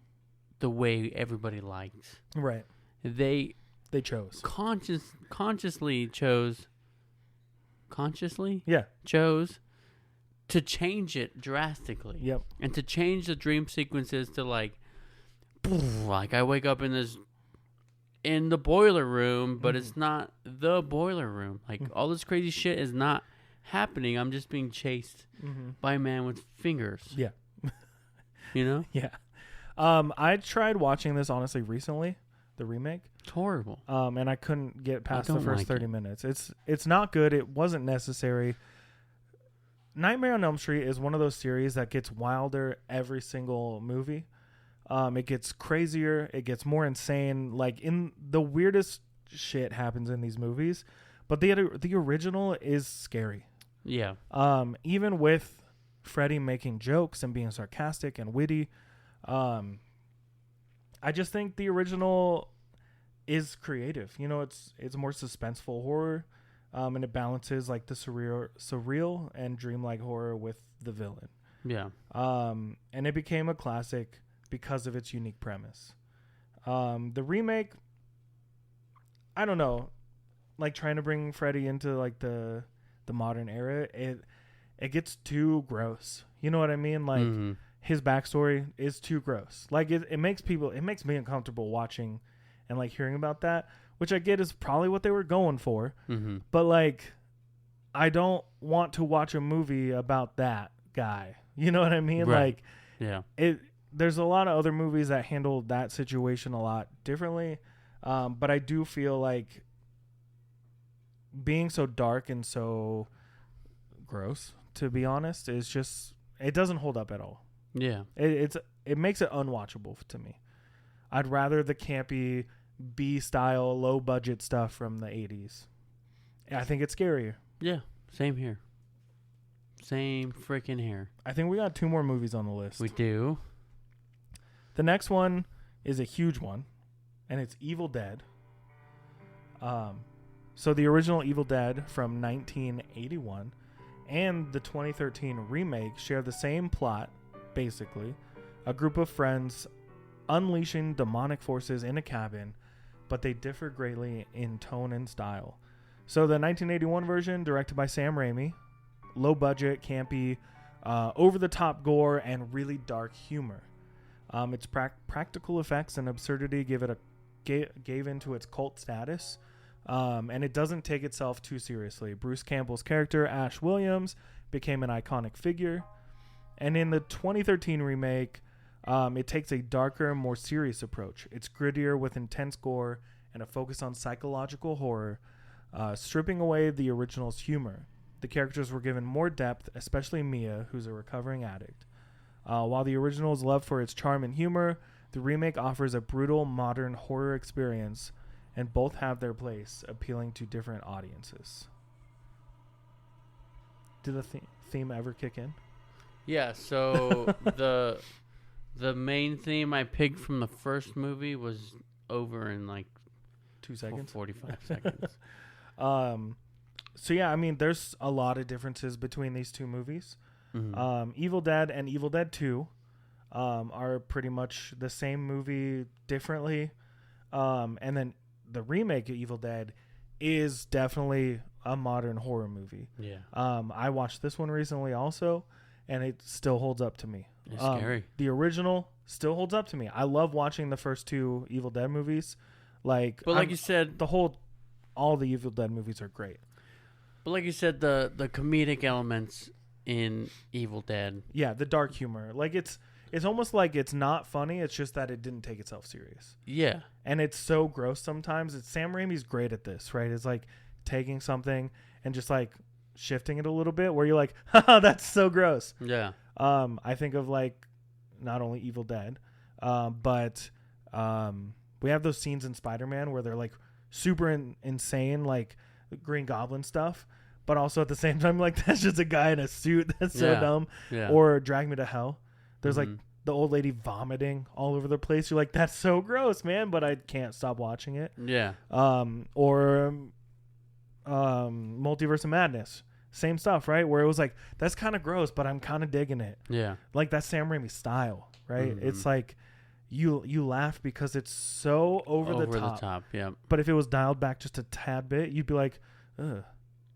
the way everybody likes. Right. They chose. Consciously chose. Consciously? Yeah. Chose to change it drastically. Yep. And to change the dream sequences to like I wake up in the boiler room, but it's not the boiler room. Like all this crazy shit is not happening. I'm just being chased by a man with fingers. Yeah. You know? Yeah. I tried watching this honestly recently, the remake. It's horrible. And I couldn't get past the first like 30 minutes. It's not good. It wasn't necessary. Nightmare on Elm Street is one of those series that gets wilder every single movie. It gets crazier. It gets more insane. Like in the weirdest shit happens in these movies, but the original is scary. Yeah. Even with Freddy making jokes and being sarcastic and witty, I just think the original is creative. You know, it's more suspenseful horror, and it balances like the surreal and dreamlike horror with the villain. Yeah. And it became a classic because of its unique premise. The remake, I don't know, like trying to bring Freddy into like the modern era, it gets too gross. You know what I mean? Like his backstory is too gross. Like it makes me uncomfortable watching and like hearing about that, which I get is probably what they were going for. But like, I don't want to watch a movie about that guy. You know what I mean? Right. Like, yeah. There's a lot of other movies that handle that situation a lot differently. But I do feel like being so dark and so gross, to be honest, is just, it doesn't hold up at all. Yeah. It makes it unwatchable to me. I'd rather the campy B-style, low-budget stuff from the 80s. I think it's scarier. Yeah, same here. Same freaking here. I think we got 2 more movies on the list. We do. The next one is a huge one, and it's Evil Dead. So the original Evil Dead from 1981 and the 2013 remake share the same plot, basically. A group of friends unleashing demonic forces in a cabin, but they differ greatly in tone and style. So the 1981 version, directed by Sam Raimi, low budget, campy, over-the-top gore, and really dark humor. Its practical effects and absurdity gave into its cult status, and it doesn't take itself too seriously. Bruce Campbell's character, Ash Williams, became an iconic figure. And in the 2013 remake, it takes a darker, more serious approach. It's grittier with intense gore and a focus on psychological horror, stripping away the original's humor. The characters were given more depth, especially Mia, who's a recovering addict. While the original is loved for its charm and humor, the remake offers a brutal, modern horror experience, and both have their place, appealing to different audiences. Did the theme ever kick in? Yeah, so the main theme I picked from the first movie was over in like 2 seconds? 45 seconds. So yeah, I mean, there's a lot of differences between these 2 movies. Evil Dead and Evil Dead 2 are pretty much the same movie differently. And then the remake of Evil Dead is definitely a modern horror movie. Yeah. I watched this one recently also, and it still holds up to me. It's scary. The original still holds up to me. I love watching the first 2 Evil Dead movies. But like you said, all the Evil Dead movies are great. But like you said, the comedic elements in Evil Dead. Yeah, the dark humor. Like it's almost like it's not funny. It's just that it didn't take itself serious. Yeah. And it's so gross sometimes. Sam Raimi's great at this, right? It's like taking something and just like shifting it a little bit where you're like, haha, that's so gross. Yeah. I think of like not only Evil Dead, but we have those scenes in Spider-Man where they're like super insane, like Green Goblin stuff. But also at the same time, like, that's just a guy in a suit. That's so dumb. Yeah. Or Drag Me to Hell. There's like the old lady vomiting all over the place. You're like, that's so gross, man. But I can't stop watching it. Yeah. Or Multiverse of Madness. Same stuff, right? Where it was like, that's kind of gross, but I'm kind of digging it. Yeah. Like, that's Sam Raimi's style, right? It's like, you laugh because it's so over the top. Yeah. But if it was dialed back just a tad bit, you'd be like, ugh,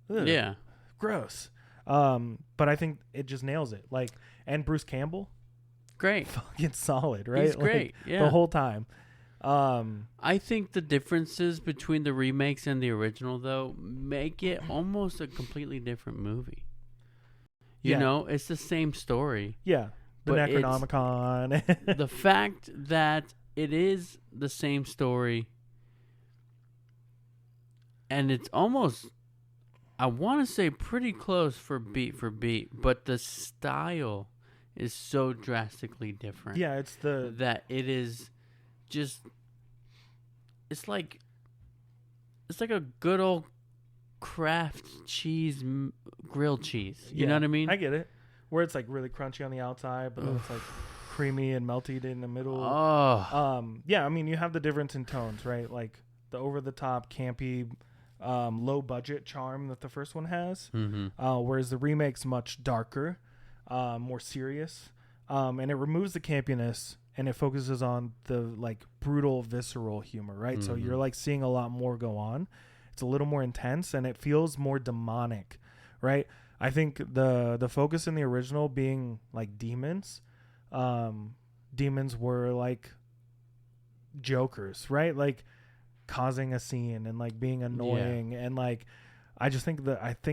yeah, gross. But I think it just nails it. Like, and Bruce Campbell, great, fucking solid, right? He's great. Like, yeah, the whole time. I think the differences between the remakes and the original, though, make it almost a completely different movie. You know, it's the same story. Yeah, the Necronomicon. The fact that it is the same story, and it's almost, I want to say, pretty close for beat, but the style is so drastically different. Yeah, it's that it is just, it's like a good old Kraft cheese, grilled cheese. You know what I mean? I get it. Where it's like really crunchy on the outside, but then it's like creamy and melty in the middle. Oh. Yeah, I mean, you have the difference in tones, right? Like the over the top, campy, low budget charm that the first one has. Whereas the remake's much darker, more serious. And it removes the campiness and it focuses on the like brutal, visceral humor, right? So you're like seeing a lot more go on. It's a little more intense and it feels more demonic, right? I think the focus in the original being like demons, demons were like jokers, right? Like causing a scene and like being annoying and like I think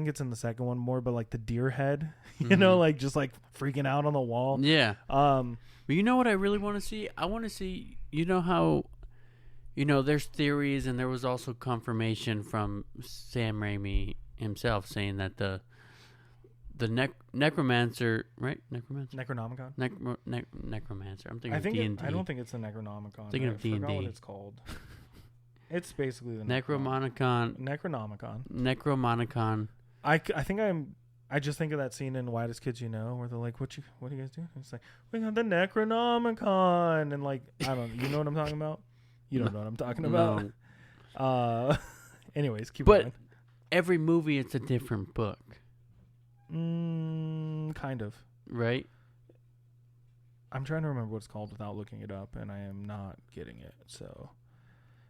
it's in the second one more, but like the deer head, you know, like just like freaking out on the wall. Yeah. But you know what I really want to see? I want to see, you know how, you know, there's theories and there was also confirmation from Sam Raimi himself saying that the necromancer, right? Necronomicon. Necromancer. I'm thinking of D&D. I don't think it's the Necronomicon. Thinking of D&D. I forgot what it's called. It's basically the Necronomicon. I just think of that scene in Whitest Kids You Know where they're like, what do you guys do? It's like, we got the Necronomicon. And like, I don't, you know what I'm talking about? You don't know what I'm talking about. No. Anyways, keep going. But every movie, it's a different book. Kind of. Right? I'm trying to remember what it's called without looking it up, and I am not getting it. So,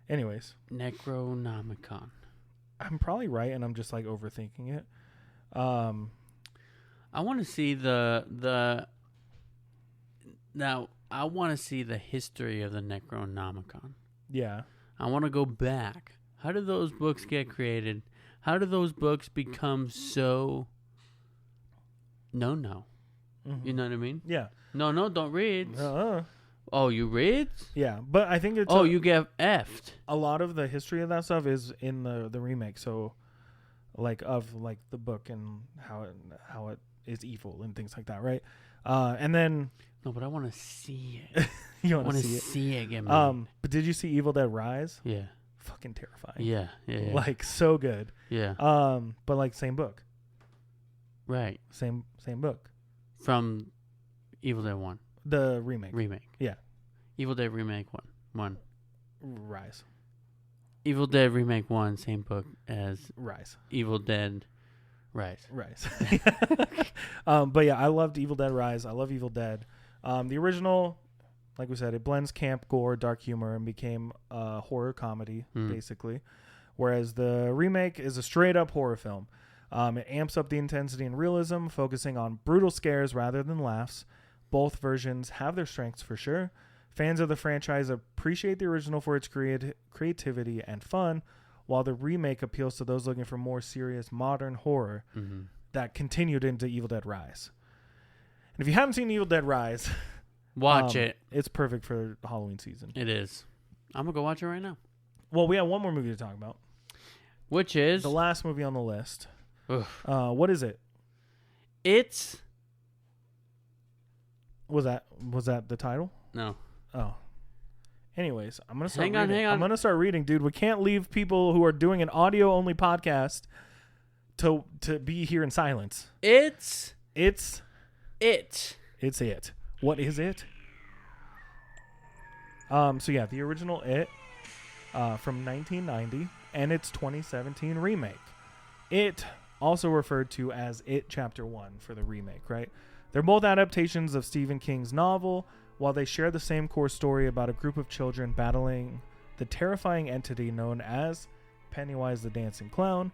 anyways. Necronomicon. I'm probably right, and I'm just like overthinking it. I want to see now I want to see the history of the Necronomicon. Yeah. I want to go back. How did those books get created? How did those books become so no? Mm-hmm. You know what I mean? Yeah. No, don't read. Oh, you read? Yeah, but I think it's... you get effed. A lot of the history of that stuff is in the remake, so like of like the book and how it is evil and things like that, right? And then... No, but I want to see it. You want to see it again, man. But did you see Evil Dead Rise? Yeah. Fucking terrifying. Yeah. Like, so good. Yeah. But like, same book. Right. Same book. From Evil Dead 1. The remake. Yeah. Evil Dead Remake 1. Rise. Evil Dead Remake 1, same book as Rise. Evil Dead Rise. But yeah, I loved Evil Dead Rise. I love Evil Dead. The original, like we said, it blends camp, gore, dark humor, and became a horror comedy, basically. Whereas the remake is a straight-up horror film. It amps up the intensity and realism, focusing on brutal scares rather than laughs. Both versions have their strengths for sure. Fans of the franchise appreciate the original for its creativity and fun, while the remake appeals to those looking for more serious modern horror that continued into Evil Dead Rise. And if you haven't seen Evil Dead Rise, watch it. It's perfect for the Halloween season. It is. I'm going to go watch it right now. Well, we have one more movie to talk about. Which is? The last movie on the list. What is it? It's... Was that the title? No. Oh. Anyways, I'm going to start reading. Hang on. I'm going to start reading, dude. We can't leave people who are doing an audio-only podcast to be here in silence. It's it. What is it? So yeah, the original It from 1990 and its 2017 remake. It, also referred to as It Chapter 1 for the remake, right? They're both adaptations of Stephen King's novel, While they share the same core story about a group of children battling the terrifying entity known as Pennywise the Dancing Clown,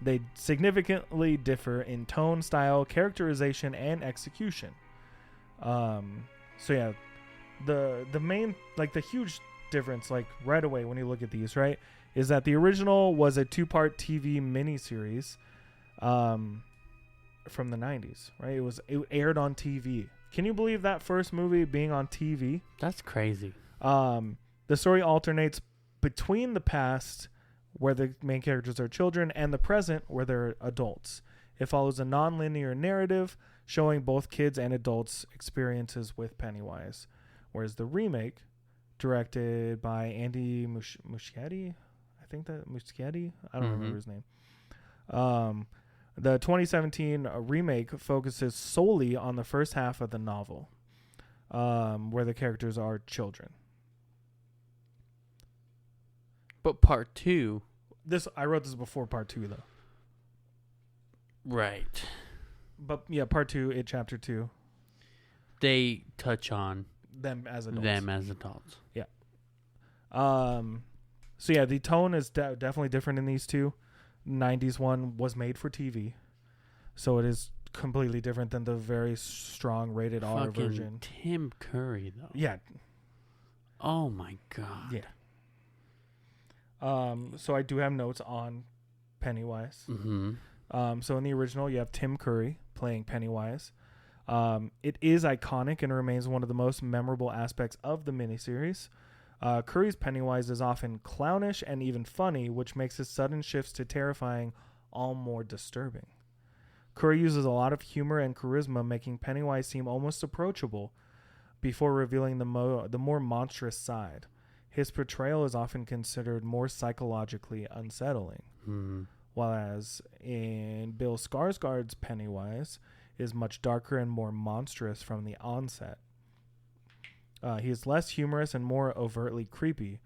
they significantly differ in tone, style, characterization, and execution. So yeah, the main, like the huge difference, like right away when you look at these, right, is that the original was a 2-part TV miniseries from the 90s, right? It aired on TV. Can you believe that first movie being on TV? That's crazy. The story alternates between the past, where the main characters are children, and the present, where they're adults. It follows a non-linear narrative showing both kids and adults' experiences with Pennywise. Whereas the remake, directed by Andy Muschietti, I think that Muschietti, I don't remember his name. The 2017 remake focuses solely on the first half of the novel, where the characters are children. But part 2... I wrote this before part 2, though. Right. But, yeah, part 2, chapter 2. They touch on... Them as adults. Yeah. So, yeah, the tone is definitely different in these two. 90s one was made for TV. So it is completely different than the very strong rated R version. Tim Curry, though. Yeah. Oh, my God. Yeah. So I do have notes on Pennywise. So in the original, you have Tim Curry playing Pennywise. It is iconic and remains one of the most memorable aspects of the miniseries. Curry's Pennywise is often clownish and even funny, which makes his sudden shifts to terrifying all more disturbing. Curry uses a lot of humor and charisma, making Pennywise seem almost approachable before revealing the more monstrous side. His portrayal is often considered more psychologically unsettling, whereas in Bill Skarsgård's Pennywise is much darker and more monstrous from the onset. He is less humorous and more overtly creepy,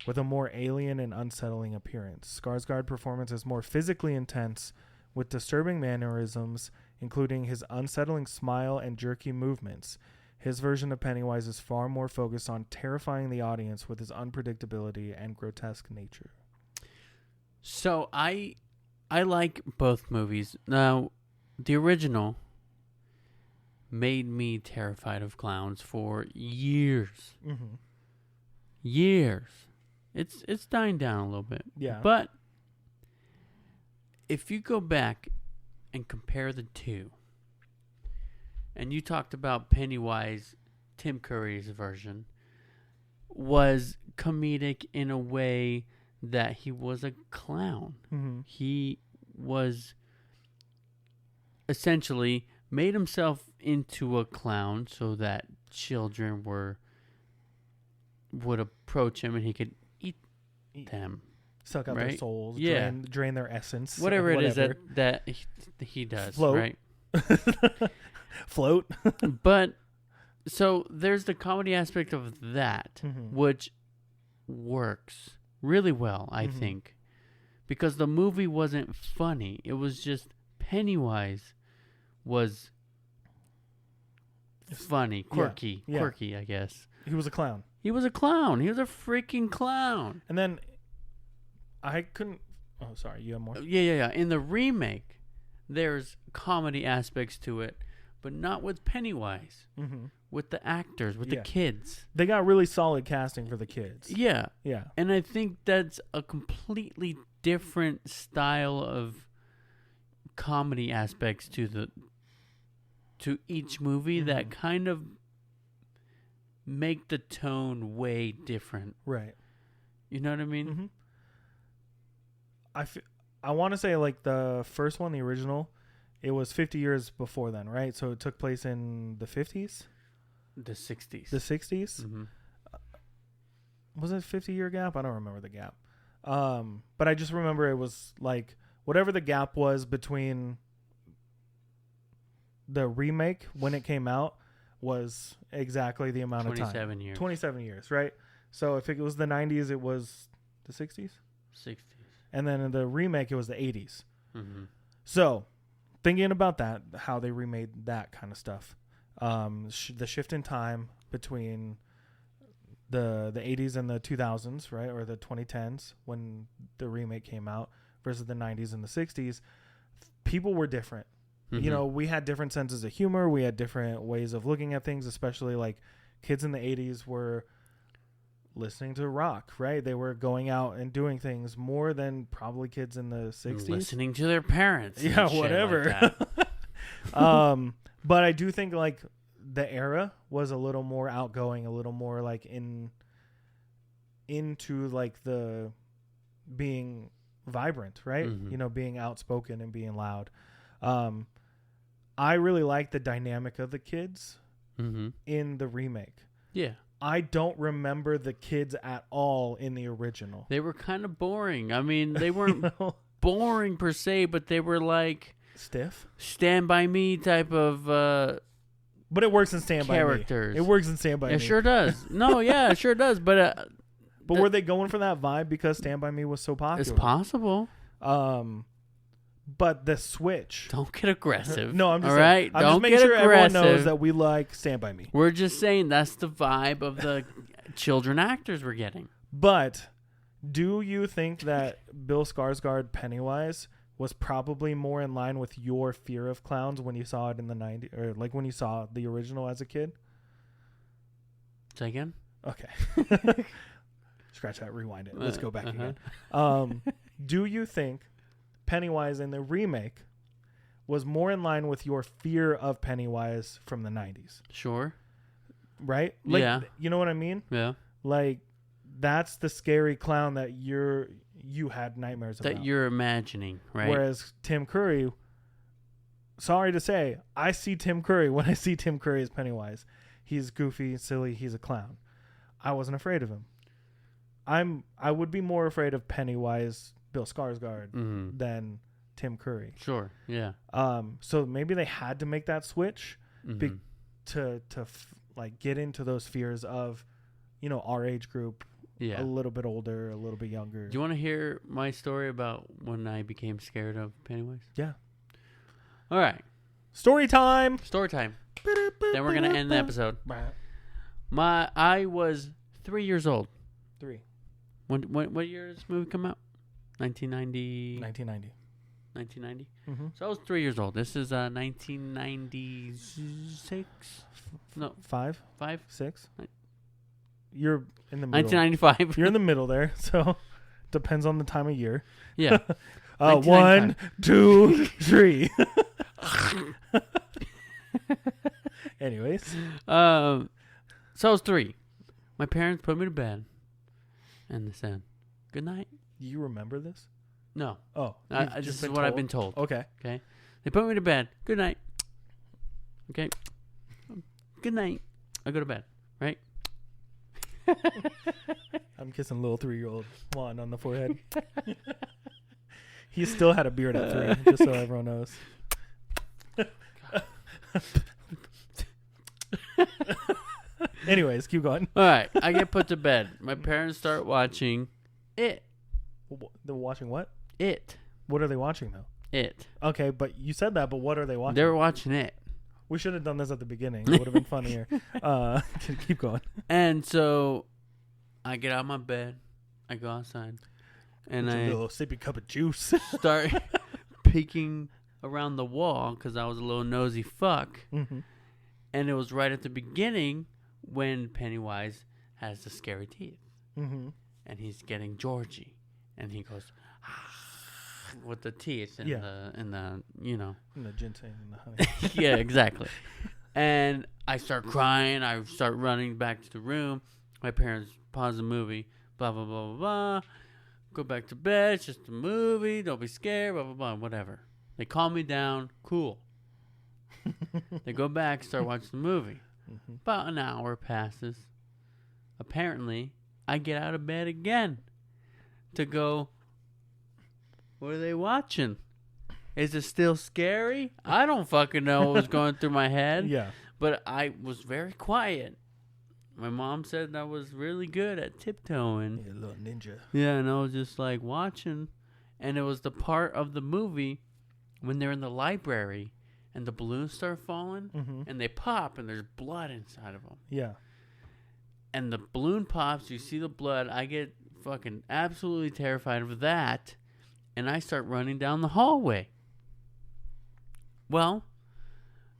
with a more alien and unsettling appearance. Skarsgård's performance is more physically intense, with disturbing mannerisms, including his unsettling smile and jerky movements. His version of Pennywise is far more focused on terrifying the audience with his unpredictability and grotesque nature. So I like both movies. Now, the original made me terrified of clowns for years. Years. It's dying down a little bit. Yeah. But if you go back and compare the two, and you talked about Pennywise, Tim Curry's version, was comedic in a way that he was a clown. He was essentially made himself into a clown so that children would approach him and he could eat them. Suck out their souls, drain their essence. Whatever it is that he does, Float. right? Float. But so there's the comedy aspect of that, which works really well, I think, because the movie wasn't funny. It was just Pennywise was funny, quirky, I guess. He was a clown. He was a clown. He was a freaking clown. And then I couldn't... Oh, sorry. You have more? Yeah. In the remake, there's comedy aspects to it, but not with Pennywise. With the actors, with the kids. They got really solid casting for the kids. Yeah. Yeah. And I think that's a completely different style of comedy aspects to each movie that kind of make the tone way different. Right. You know what I mean? I want to say like the first one, the original, it was 50 years before then, right? So it took place in the 50s? The 60s. The 60s? Was it a 50-year gap? I don't remember the gap. But I just remember it was like whatever the gap was between the remake when it came out was exactly the amount of time. 27 years. 27 years, right? So if it was the 90s, it was the 60s? 60s. And then in the remake, it was the 80s. So thinking about that, how they remade that kind of stuff, the shift in time between the 80s and the 2000s, right, or the 2010s when the remake came out versus the 90s and the 60s, people were different. Mm-hmm. You know, we had different senses of humor. We had different ways of looking at things, especially like kids in the 80s were listening to rock, right? They were going out and doing things more than probably kids in the 60s. Listening to their parents. Yeah, whatever. Like but I do think like the era was a little more outgoing, a little more like into like the being vibrant, right? Mm-hmm. You know, being outspoken and being loud. I really like the dynamic of the kids mm-hmm. in the remake. Yeah. I don't remember the kids at all in the original. They were kind of boring. I mean, they weren't boring per se, but they were like stiff, Stand By Me type of but it works in Stand characters. By Me. It works in Stand By Me. It sure does. No, yeah, it sure does. But were they going for that vibe because Stand By Me was so popular? It's possible. But the switch. Don't get aggressive. No, I'm just all saying, right. I'm Don't just making get sure aggressive. everyone knows that we like Stand By Me. We're just saying that's the vibe of the children actors we're getting. But do you think that Bill Skarsgård Pennywise was probably more in line with your fear of clowns when you saw it in the 90s, or like when you saw the original as a kid? Say again? Okay. Scratch that, rewind it. Let's go back again. Do you think Pennywise in the remake was more in line with your fear of Pennywise from the 90s? Sure. Right? Like, yeah. You know what I mean? Yeah. Like, that's the scary clown that you had nightmares about. That you're imagining, right? Whereas Tim Curry, sorry to say, I see Tim Curry when I see Tim Curry as Pennywise. He's goofy, silly, he's a clown. I wasn't afraid of him. I would be more afraid of Pennywise, Bill Skarsgård, mm-hmm. than Tim Curry. Sure, yeah. So maybe they had to make that switch mm-hmm. to like get into those fears of, you know, our age group, yeah. a little bit older, a little bit younger. Do you want to hear my story about when I became scared of Pennywise? Yeah. All right. Story time. Story time. Then we're gonna end the episode. I was 3 years old. 3. What year did this movie come out? 1990. 1990. 1990. Mm-hmm. So I was 3 years old. This is 1996. No, 5, 6. You're in the middle. 1995. You're in the middle there. So depends on the time of year. Yeah. 1, 2, 3. Anyways. So I was 3. My parents put me to bed, and they said, "Good night." Do you remember this? No. Oh, this is what I've been told. Okay. Okay. They put me to bed. Good night. Okay. Good night. I go to bed. Right. I'm kissing little 3-year-old Juan on the forehead. He still had a beard at 3, just so everyone knows. Anyways, keep going. All right. I get put to bed. My parents start watching It. They're watching what? It. What are they watching, though? It. Okay, but you said that, but what are they watching? They were watching It. We should have done this at the beginning. It would have been funnier. Keep going. And so I get out of my bed. I go outside. And a little sippy cup of juice. Start peeking around the wall because I was a little nosy fuck. Mm-hmm. And it was right at the beginning when Pennywise has the scary teeth. Mm-hmm. And he's getting Georgie. And he goes with the teeth and the you know. And the ginseng and the honey. Yeah, exactly. And I start crying. I start running back to the room. My parents pause the movie. Blah, blah, blah, blah, blah. Go back to bed. It's just a movie. Don't be scared. Blah, blah, blah. Whatever. They calm me down. Cool. They go back, start watching the movie. Mm-hmm. About an hour passes. Apparently, I get out of bed again to go, what are they watching? Is it still scary? I don't fucking know what was going through my head. Yeah. But I was very quiet. My mom said I was really good at tiptoeing. Yeah, little ninja. Yeah, and I was just like watching. And it was the part of the movie when they're in the library and the balloons start falling, mm-hmm. and they pop, and there's blood inside of them. Yeah. and the balloon pops. You see the blood. I get fucking absolutely terrified of that, and I start running down the hallway. Well,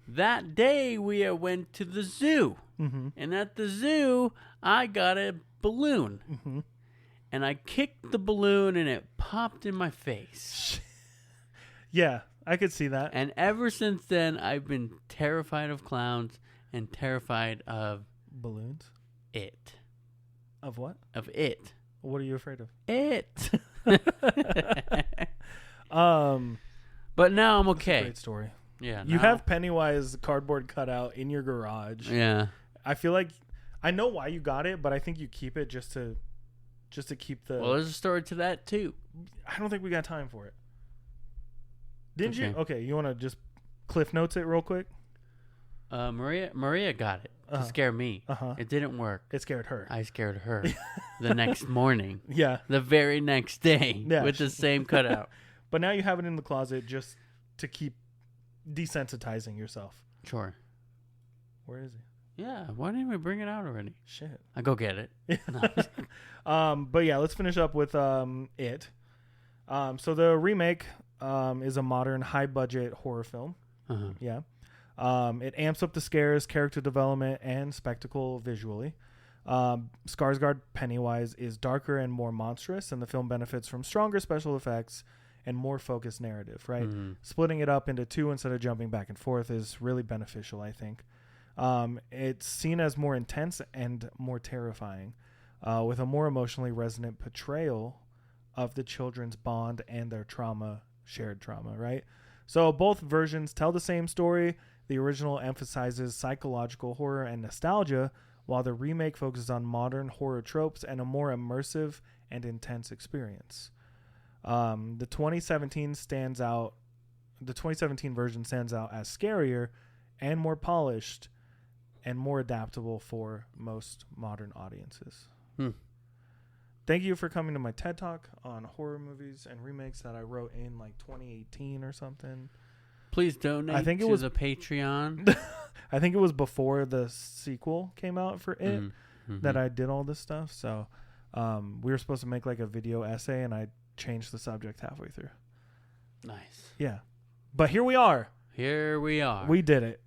that day we went to the zoo, and at the zoo I got a balloon, and I kicked the balloon, and it popped in my face. Yeah, I could see that. And ever since then, I've been terrified of clowns and terrified of balloons. It. Of what? Of it. What are you afraid of? It. But now I'm okay. That's a great story. Yeah. You have Pennywise cardboard cutout in your garage. Yeah. I feel like I know why you got it, but I think you keep it just to keep the. Well, there's a story to that too. I don't think we got time for it. Didn't you? Okay. Okay, you want to just Cliff Notes it real quick? Maria got it to scare me. It didn't work. It scared her. I scared her the next morning. Yeah. The very next day with the same cutout. But now you have it in the closet just to keep desensitizing yourself. Sure. Where is he? Yeah. Why didn't we bring it out already? Shit. I go get it. But yeah, let's finish up with It. So the remake is a modern high-budget horror film. Yeah. It amps up the scares, character development, and spectacle visually. Skarsgård Pennywise is darker and more monstrous, and the film benefits from stronger special effects and more focused narrative, right? Splitting it up into two instead of jumping back and forth is really beneficial, I think. It's seen as more intense and more terrifying, with a more emotionally resonant portrayal of the children's bond and their shared trauma, right? So both versions tell the same story. The original emphasizes psychological horror and nostalgia, while the remake focuses on modern horror tropes and a more immersive and intense experience. The 2017 version stands out as scarier and more polished and more adaptable for most modern audiences. Thank you for coming to my TED Talk on horror movies and remakes that I wrote in like 2018 or something. Please donate to the Patreon. I think it was before the sequel came out for It that I did all this stuff. So we were supposed to make like a video essay, and I changed the subject halfway through. Nice. Yeah. But here we are. We did it.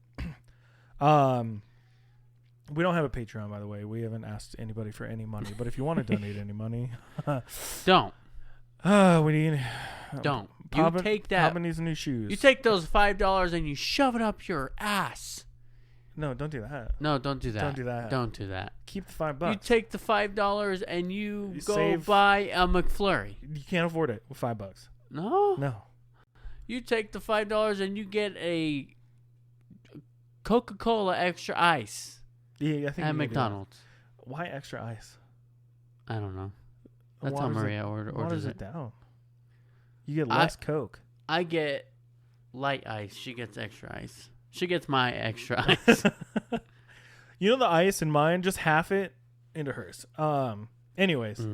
We don't have a Patreon, by the way. We haven't asked anybody for any money. But if you want to donate any money, don't. We need. Don't. Papa, take that. Papa needs new shoes. You take those $5 and you shove it up your ass. No, don't do that. No, don't do that. Don't do that. Don't do that. Keep the $5. You take the $5 and you go save, buy a McFlurry. You can't afford it with $5. No. No. You take the $5 and you get a Coca-Cola extra ice. Yeah, I think at McDonald's. Why extra ice? I don't know. That's how Maria orders it down. You get less Coke. I get light ice. She gets extra ice. She gets my extra ice. You know the ice in mine, just half it into hers. Anyways,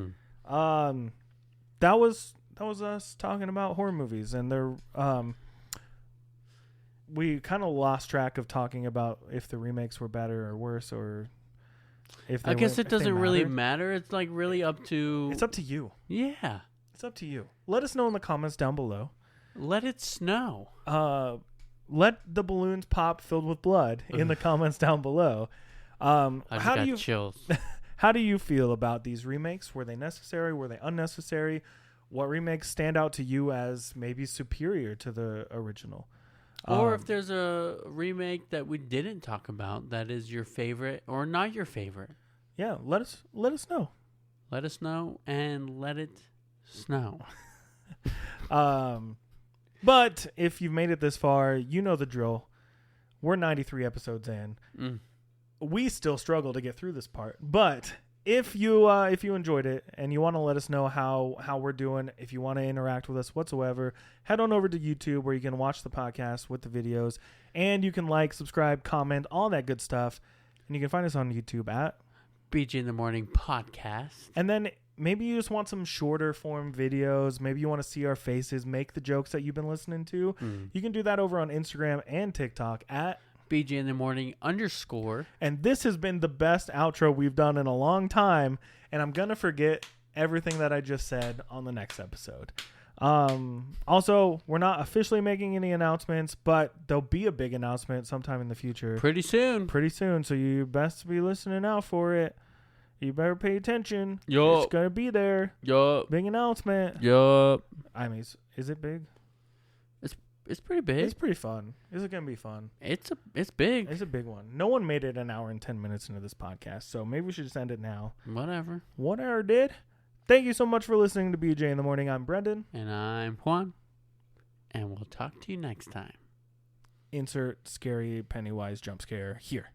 that was us talking about horror movies, and they're we kind of lost track of talking about if the remakes were better or worse, or if they I guess it doesn't really mattered. matter. It's like really up to. It's up to you. Yeah. It's up to you. Let us know in the comments down below. Let it snow. Let the balloons pop filled with blood in the comments down below. I just got chills. How do you feel about these remakes? Were they necessary? Were they unnecessary? What remakes stand out to you as maybe superior to the original? Or if there's a remake that we didn't talk about that is your favorite or not your favorite. Yeah, let us know. Let us know and let it snow. But if you've made it this far, you know the drill. We're 93 episodes in. We still struggle to get through this part. But if you enjoyed it and you want to let us know how we're doing, if you want to interact with us whatsoever, head on over to YouTube where you can watch the podcast with the videos, and you can like, subscribe, comment, all that good stuff. And you can find us on YouTube at BG in the Morning Podcast. And then maybe you just want some shorter form videos. Maybe you want to see our faces, make the jokes that you've been listening to. You can do that over on Instagram and TikTok at BJ in the Morning _. And this has been the best outro we've done in a long time. And I'm going to forget everything that I just said on the next episode. Also, we're not officially making any announcements, but there'll be a big announcement sometime in the future. Pretty soon. So you best be listening out for it. You better pay attention. Yup. It's going to be there. Yup. Big announcement. Yup. I mean, is it big? It's pretty big. It's pretty fun. Is it going to be fun? It's big. It's a big one. No one made it an hour and 10 minutes into this podcast, so maybe we should just end it now. Whatever did. Thank you so much for listening to BJ in the Morning. I'm Brendan. And I'm Juan. And we'll talk to you next time. Insert scary Pennywise jump scare here.